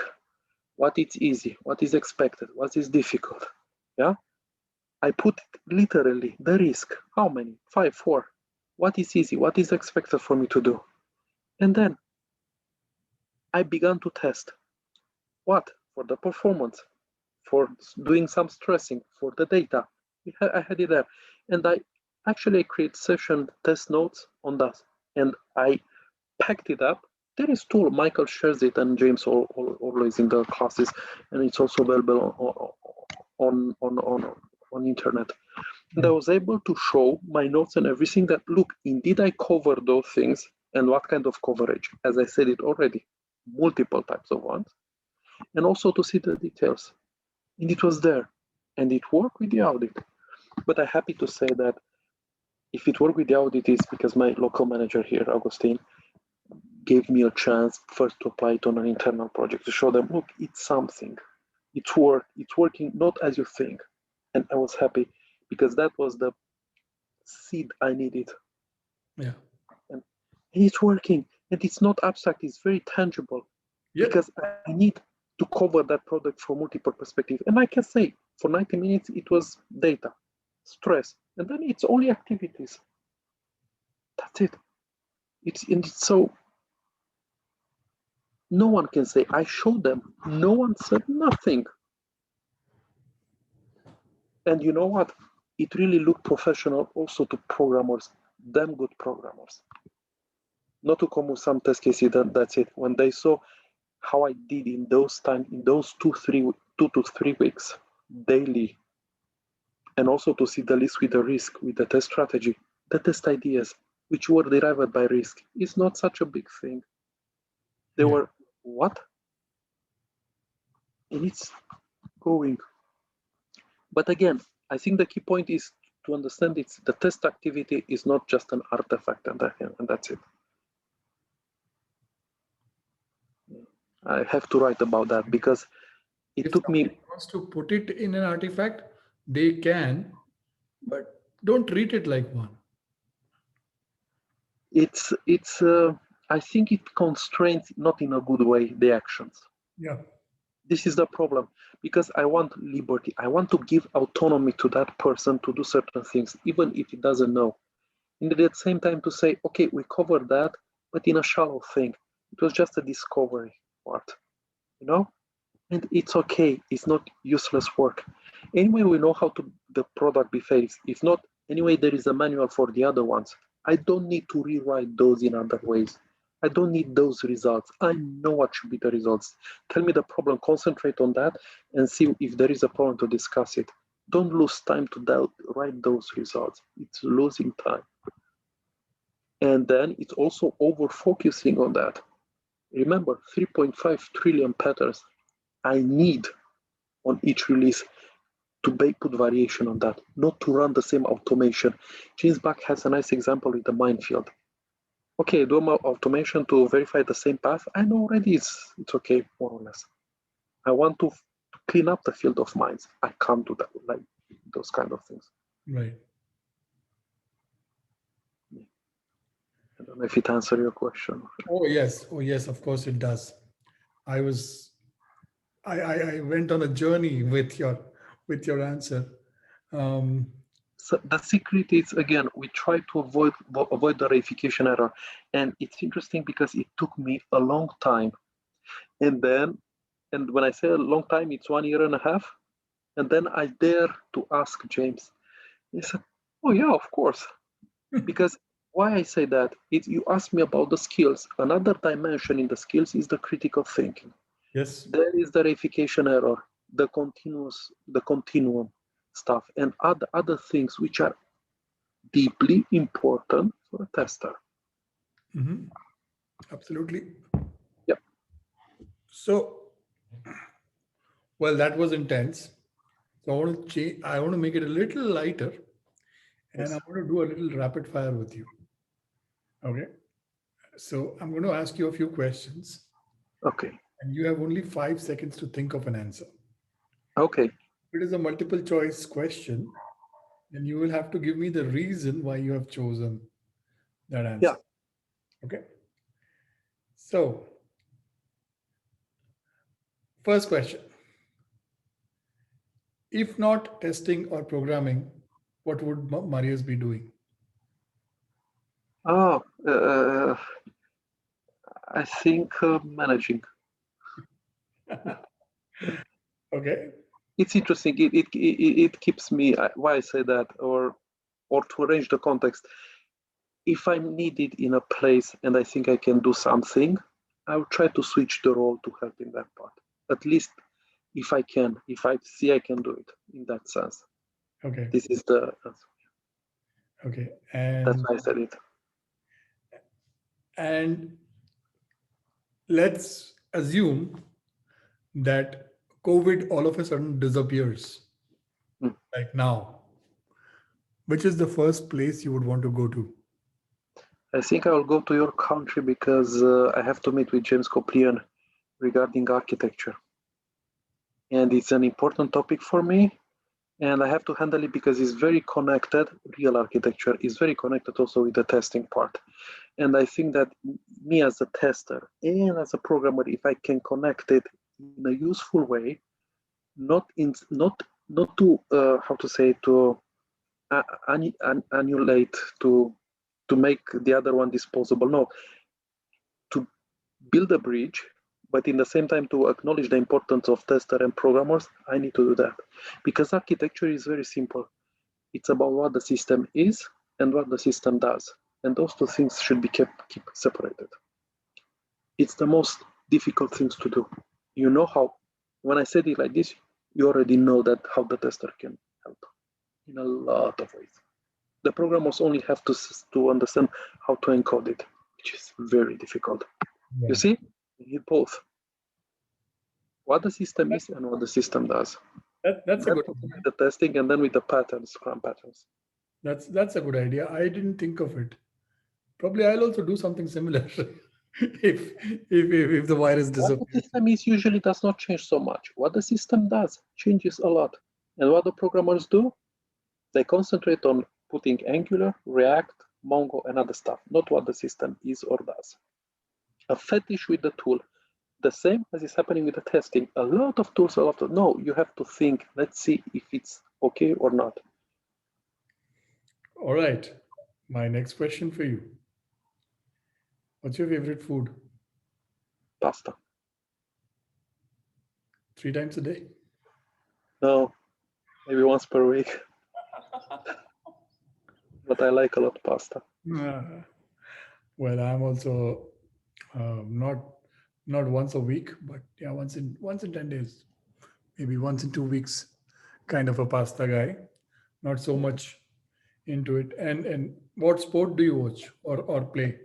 what is easy, what is expected, what is difficult. Yeah, I put literally the risk. How many? 5, 4. What is easy? What is expected for me to do? And then I began to test. What? For the performance. for doing some stressing for the data. I had it there, and I actually create session test notes on that, and I packed it up. There is tool, Michael shares it, and James always in the classes, and it's also available on internet. And I was able to show my notes and everything that, look, indeed I cover those things, and what kind of coverage, as I said it already, multiple types of ones, and also to see the details. And it was there, and it worked with the audit. But I'm happy to say that if it worked with the audit, it's because my local manager here, Augustine, gave me a chance first to apply it on an internal project to show them, look, it's something. It's working not as you think. And I was happy because that was the seed I needed. Yeah. And it's working. And it's not abstract, it's very tangible. Yep. Because I need to cover that product from multiple perspectives. And I can say for 90 minutes, it was data, stress, and then it's only activities. That's it. It's so, no one can say, I showed them. No one said nothing. And you know what? It really looked professional also to programmers, damn good programmers. Not to come with some test cases, that's it. When they saw how I did in those times, in those 2 to 3 weeks daily, and also to see the list with the risk, with the test strategy, the test ideas, which were derived by risk, is not such a big thing. They were, what? And it's going. But again, I think the key point is to understand it's the test activity is not just an artifact, and that's it. I have to write about that because it took me. If somebody wants to put it in an artifact, they can, but don't treat it like one. It's I think it constrains, not in a good way, the actions. Yeah. This is the problem, because I want liberty. I want to give autonomy to that person to do certain things, even if he doesn't know. And at the same time to say, okay, we covered that, but in a shallow thing. It was just a discovery part, you know? And it's okay, it's not useless work. Anyway, we know how to the product behaves. If not, anyway, there is a manual for the other ones. I don't need to rewrite those in other ways. I don't need those results. I know what should be the results. Tell me the problem, concentrate on that, and see if there is a problem to discuss it. Don't lose time to write those results. It's losing time. And then it's also over-focusing on that. Remember, 3.5 trillion patterns I need on each release to put variation on that, not to run the same automation. James Buck has a nice example with the minefield. Okay, do my automation to verify the same path. I know already it's okay, more or less. I want to clean up the field of mines. I can't do that, like those kind of things. Right. I don't know if it answered your question. Oh yes, of course it does. I went on a journey with your answer. So the secret is, again, we try to avoid the reification error, and it's interesting because it took me a long time, and when I say a long time, it's 1.5 years, and then I dare to ask James. He said, "Oh yeah, of course," because why I say that is you asked me about the skills. Another dimension in the skills is the critical thinking. Yes. There is the reification error, the continuum stuff, and other things which are deeply important for a tester. Mm-hmm. Absolutely. Yep. So, well, that was intense. So I want to make it a little lighter, and I want to do a little rapid fire with you. Okay. So I'm going to ask you a few questions. Okay. And you have only 5 seconds to think of an answer. Okay. It is a multiple choice question, and you will have to give me the reason why you have chosen that answer. Yeah. Okay. So, first question. If not testing or programming, what would Marius be doing? Oh, I think managing. Okay. it's interesting. It keeps me. Why I say that, or to arrange the context. If I'm needed in a place and I think I can do something, I will try to switch the role to help in that part. At least if I can, if I see I can do it in that sense. Okay. This is the. Okay. That's why I said it. And let's assume that COVID all of a sudden disappears, like now. Which is the first place you would want to go to? I think I will go to your country because I have to meet with James Coplian regarding architecture. And it's an important topic for me. And I have to handle it because it's very connected. Real architecture is very connected also with the testing part. And I think that me as a tester and as a programmer, if I can connect it in a useful way, not to how to say, to annulate, to make the other one disposable. No, to build a bridge, but in the same time to acknowledge the importance of tester and programmers. I need to do that because architecture is very simple. It's about what the system is and what the system does, and those two things should be kept separated. It's the most difficult things to do. You know how, when I said it like this, you already know that how the tester can help in a lot of ways. The programmers only have to understand how to encode it, which is very difficult. Yeah. You see, you need both. What the system is and what the system does. That's a good with the testing and then with the patterns, Scrum patterns. That's a good idea. I didn't think of it. Probably I'll also do something similar if the virus What disappears. the system is usually does not change so much. What the system does changes a lot. And what the programmers do, they concentrate on putting Angular, React, Mongo, and other stuff, not what the system is or does. A fetish with the tool, the same as is happening with the testing. A lot of tools, no, you have to think, let's see if it's okay or not. All right. My next question for you. What's your favorite food? Pasta. 3 times a day? No, maybe once per week. But I like a lot pasta. Well, I'm also not once a week, but yeah, once in 10 days, maybe once in 2 weeks, kind of a pasta guy. Not so much into it. And what sport do you watch or play?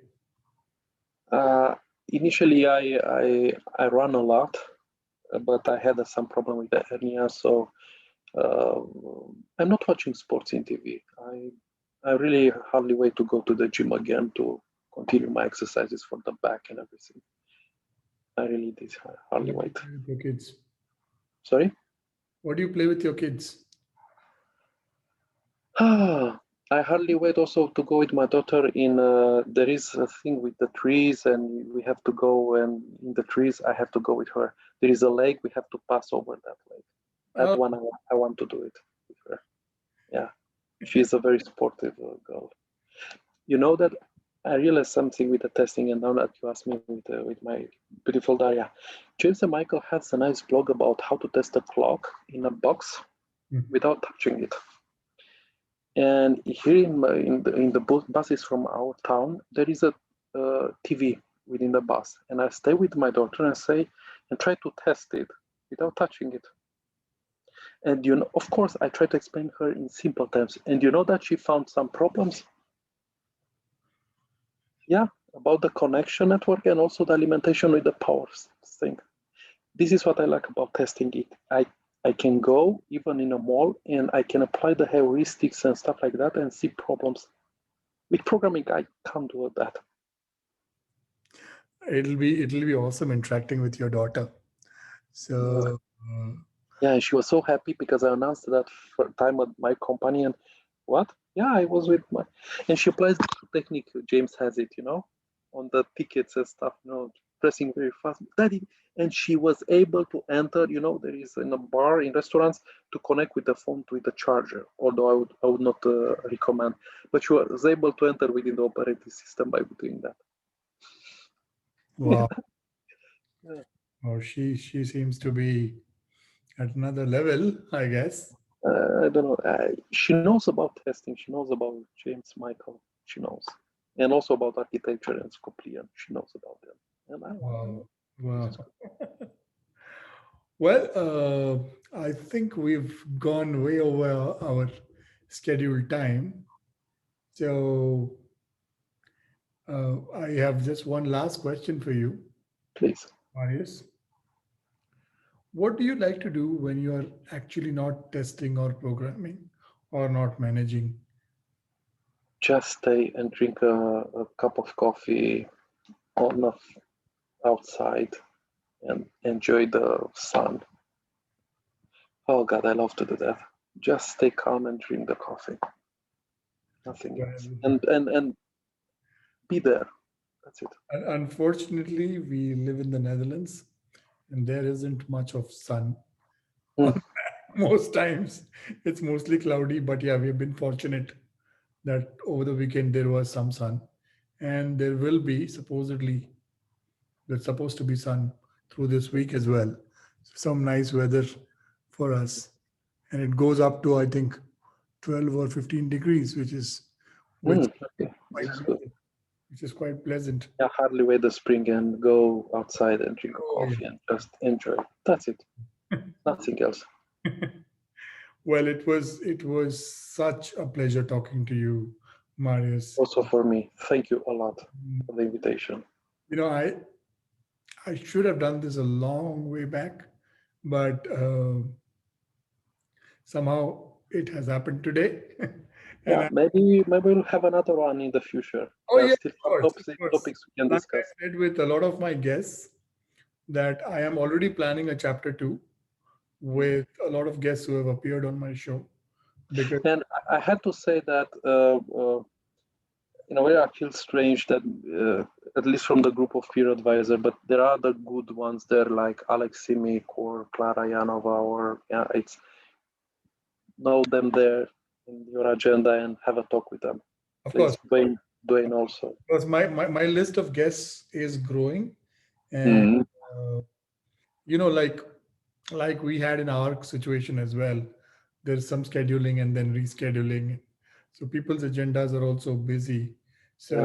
Initially, I run a lot, but I had some problem with the hernia, so I'm not watching sports in TV. I really hardly wait to go to the gym again to continue my exercises for the back and everything. I really did hardly wait. With your kids. Sorry? What do you play with your kids? I hardly wait also to go with my daughter in, there is a thing with the trees and we have to go, and in the trees I have to go with her. There is a lake, we have to pass over that lake. That one I want to do it with her. Yeah, she's a very sportive girl. You know that I realized something with the testing, and now that you asked me with my beautiful Daria. James and Michael has a nice blog about how to test a clock in a box without touching it. And here in the buses from our town, there is a TV within the bus, and I stay with my daughter and try to test it without touching it. And of course, I try to explain her in simple terms. And you know that she found some problems. Yeah, about the connection network and also the alimentation with the power thing. This is what I like about testing it. I can go even in a mall and I can apply the heuristics and stuff like that and see problems. With programming, I can't do that. It'll be awesome interacting with your daughter. So yeah, and she was so happy because I announced that for time at my company, and what? Yeah, I was with my, and she applies the technique. James has it, on the tickets and stuff, pressing very fast. And she was able to enter, there is in a bar in restaurants to connect with the phone with the charger, although I would not recommend, but she was able to enter within the operating system by doing that. wow. Yeah. Oh, she seems to be at another level, I guess. I don't know. She knows about testing. She knows about James Michael. She knows, and also about architecture and Scoplian. She knows about them. And I Wow. this is Wow. Well, I think we've gone way over our scheduled time. So I have just one last question for you, please Marius. What do you like to do when you are actually not testing or programming or not managing? just stay and drink a cup of coffee on the outside and enjoy the sun. Oh God, I love to do that. Just stay calm and drink the coffee. Nothing else. Well, And be there. That's it. unfortunately, we live in the Netherlands and there isn't much of sun. Mm. Most times it's mostly cloudy, but yeah, we've been fortunate that over the weekend there was some sun, and there will be supposedly there's supposed to be sun through this week as well. Some nice weather for us, and it goes up to I think 12 or 15 degrees, which Okay, this quite is good. pleasant, which is quite pleasant. Yeah, hardly wait the spring and go outside and drink a Oh coffee and just enjoy. That's it. yeah. Nothing else. Well, it was such a pleasure talking to you, Marius. Also for me. Thank you a lot for the invitation. You know, I should have done this a long way back, but somehow it has happened today. And Yeah, maybe we'll have another one in the future. oh There are yeah, still of some course, of course. topics we can Like I discuss. said with a lot of my guests, that I am already planning a chapter two with a lot of guests who have appeared on my show. Because And I had to say that in a way I feel strange that at least from the group of peer advisor, but there are the good ones there like Alex Simic or Clara Yanova, or yeah, it's know them there in your agenda and have a talk with them. of course, Please, Dwayne also. because my list of guests is growing, and Mhm. uh, you know, like we had in our situation as well, there's some scheduling and then rescheduling, so people's agendas are also busy. Yeah. So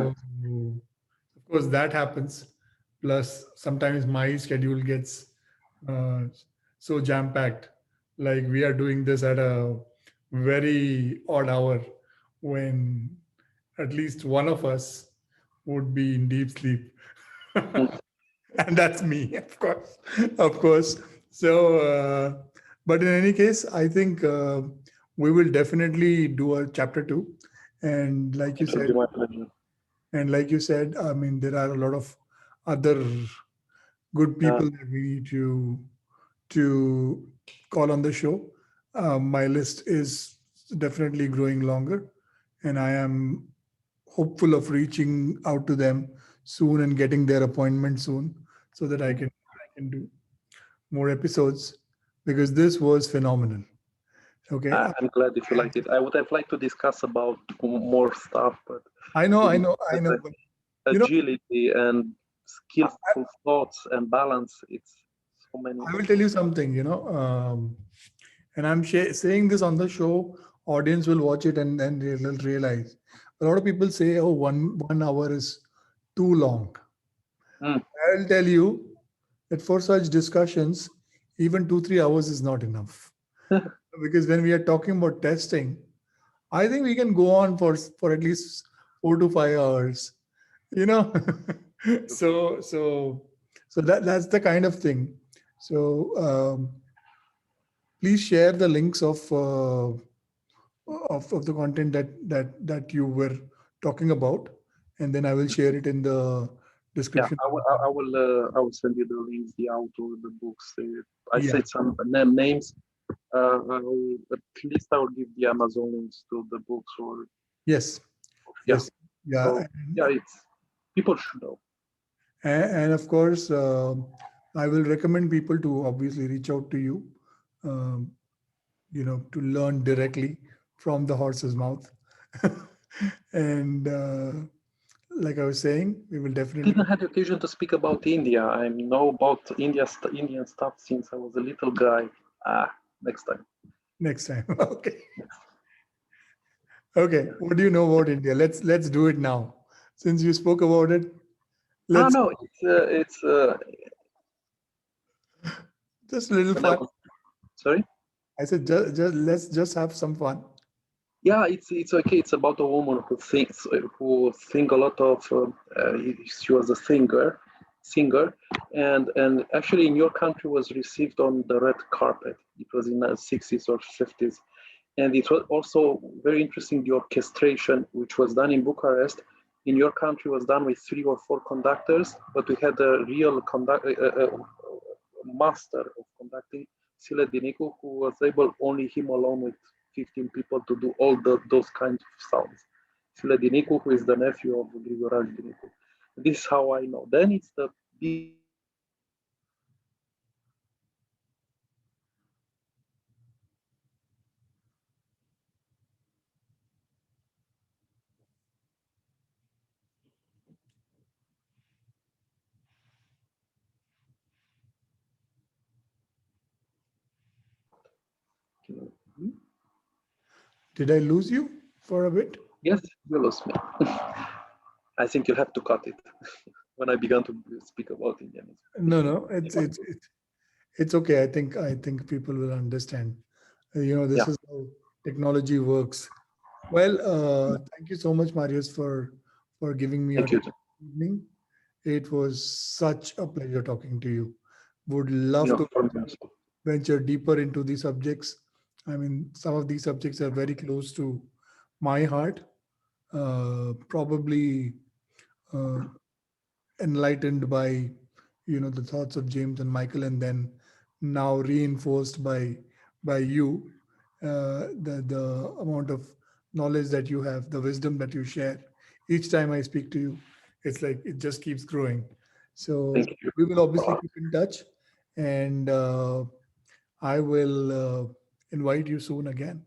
of course that happens, plus sometimes my schedule gets uh, so jam packed, like we are doing this at a very odd hour when at least one of us would be in deep sleep. Mm. And that's me, of course, of course. So but in any case, I think we will definitely do a chapter two, and like you It will said, be my pleasure. I mean, there are a lot of other good Yeah. people that we need to call on the show. My list is definitely growing longer, and I am hopeful of reaching out to them soon and getting their appointment soon, so that I can do more episodes, because this was phenomenal. Okay, I'm glad if you like it. I would have liked to discuss about more stuff, but I know, you I know, know, I there's know. a But you know, agility and I, skillful thoughts and balance. It's so many. I will tell you something. And I'm saying this on the show. Audience will watch it and then they'll realize. A lot of people say, "Oh, one hour is too long." Mm. I'll tell you that for such discussions, even 2 3 hours is not enough, because when we are talking about testing, I think we can go on for at least 4 to 5 hours. You know, so that's the kind of thing. So please share the links of the content that you were talking about, and then I will share it in the Yeah, description. I will send you the links, the author, the books. I Yeah. said some names. At least I will give the Amazon links to the books, or Yes. yeah. Yes. Yeah. So yeah, it's people should know. And of course, I will recommend people to obviously reach out to you, um, to learn directly from the horse's mouth. And like I was saying, we will definitely. Didn't have the occasion to speak about India. I know about Indian stuff since I was a little guy. Next time. Next time. Okay. Okay. What do you know about India? Let's do it now. Since you spoke about it, let's No, it's just a little when I fun. was, sorry. I said just let's just have some fun. Yeah, it's okay. It's about a woman who think a lot of. She was a singer, and actually in your country was received on the red carpet. It was in the 60s or 50s, and it was also very interesting. The orchestration, which was done in Bucharest, in your country was done with 3 or 4 conductors, but we had a real master of conducting, Sile Dinicu, who was able only him alone with 15 people to do all those kinds of sounds. Sile Dinicu, who is the nephew of Grigoraj Dinicu. This is how I know. Then it's the Did I lose you for a bit? yes, you lost me. I think you'll have to cut it when I began to speak about Indian. No. It's okay. I think people will understand. This Yeah, is how technology works. Well, thank you so much, Marius, for giving me your thank you. evening. It was such a pleasure talking to you. Would love to For me also. venture deeper into these subjects. I mean, some of these subjects are very close to my heart. Probably uh, enlightened by the thoughts of James and Michael, and then now reinforced by you, the amount of knowledge that you have, the wisdom that you share. Each time I speak to you, it's like it just keeps growing. So Thank you. we will obviously keep in touch, and I will invite you soon again.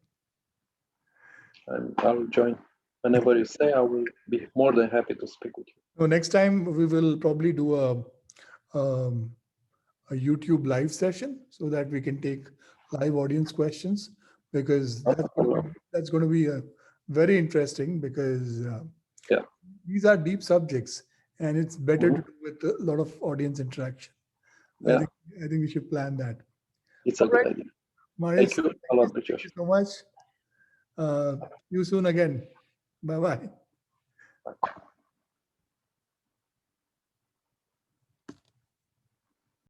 And I'll join whenever you say. I will be more than happy to speak with you. So next time we will probably do um, a YouTube live session so that we can take live audience questions, because that's going to be very interesting, because Yeah. these are deep subjects and it's better to Mhm. do with a lot of audience interaction. I Yeah, think I think we should plan that. it's a All good right, idea. Marius, Thank you a lot, thank Richard. you so much. See you soon again. Bye bye. Bye.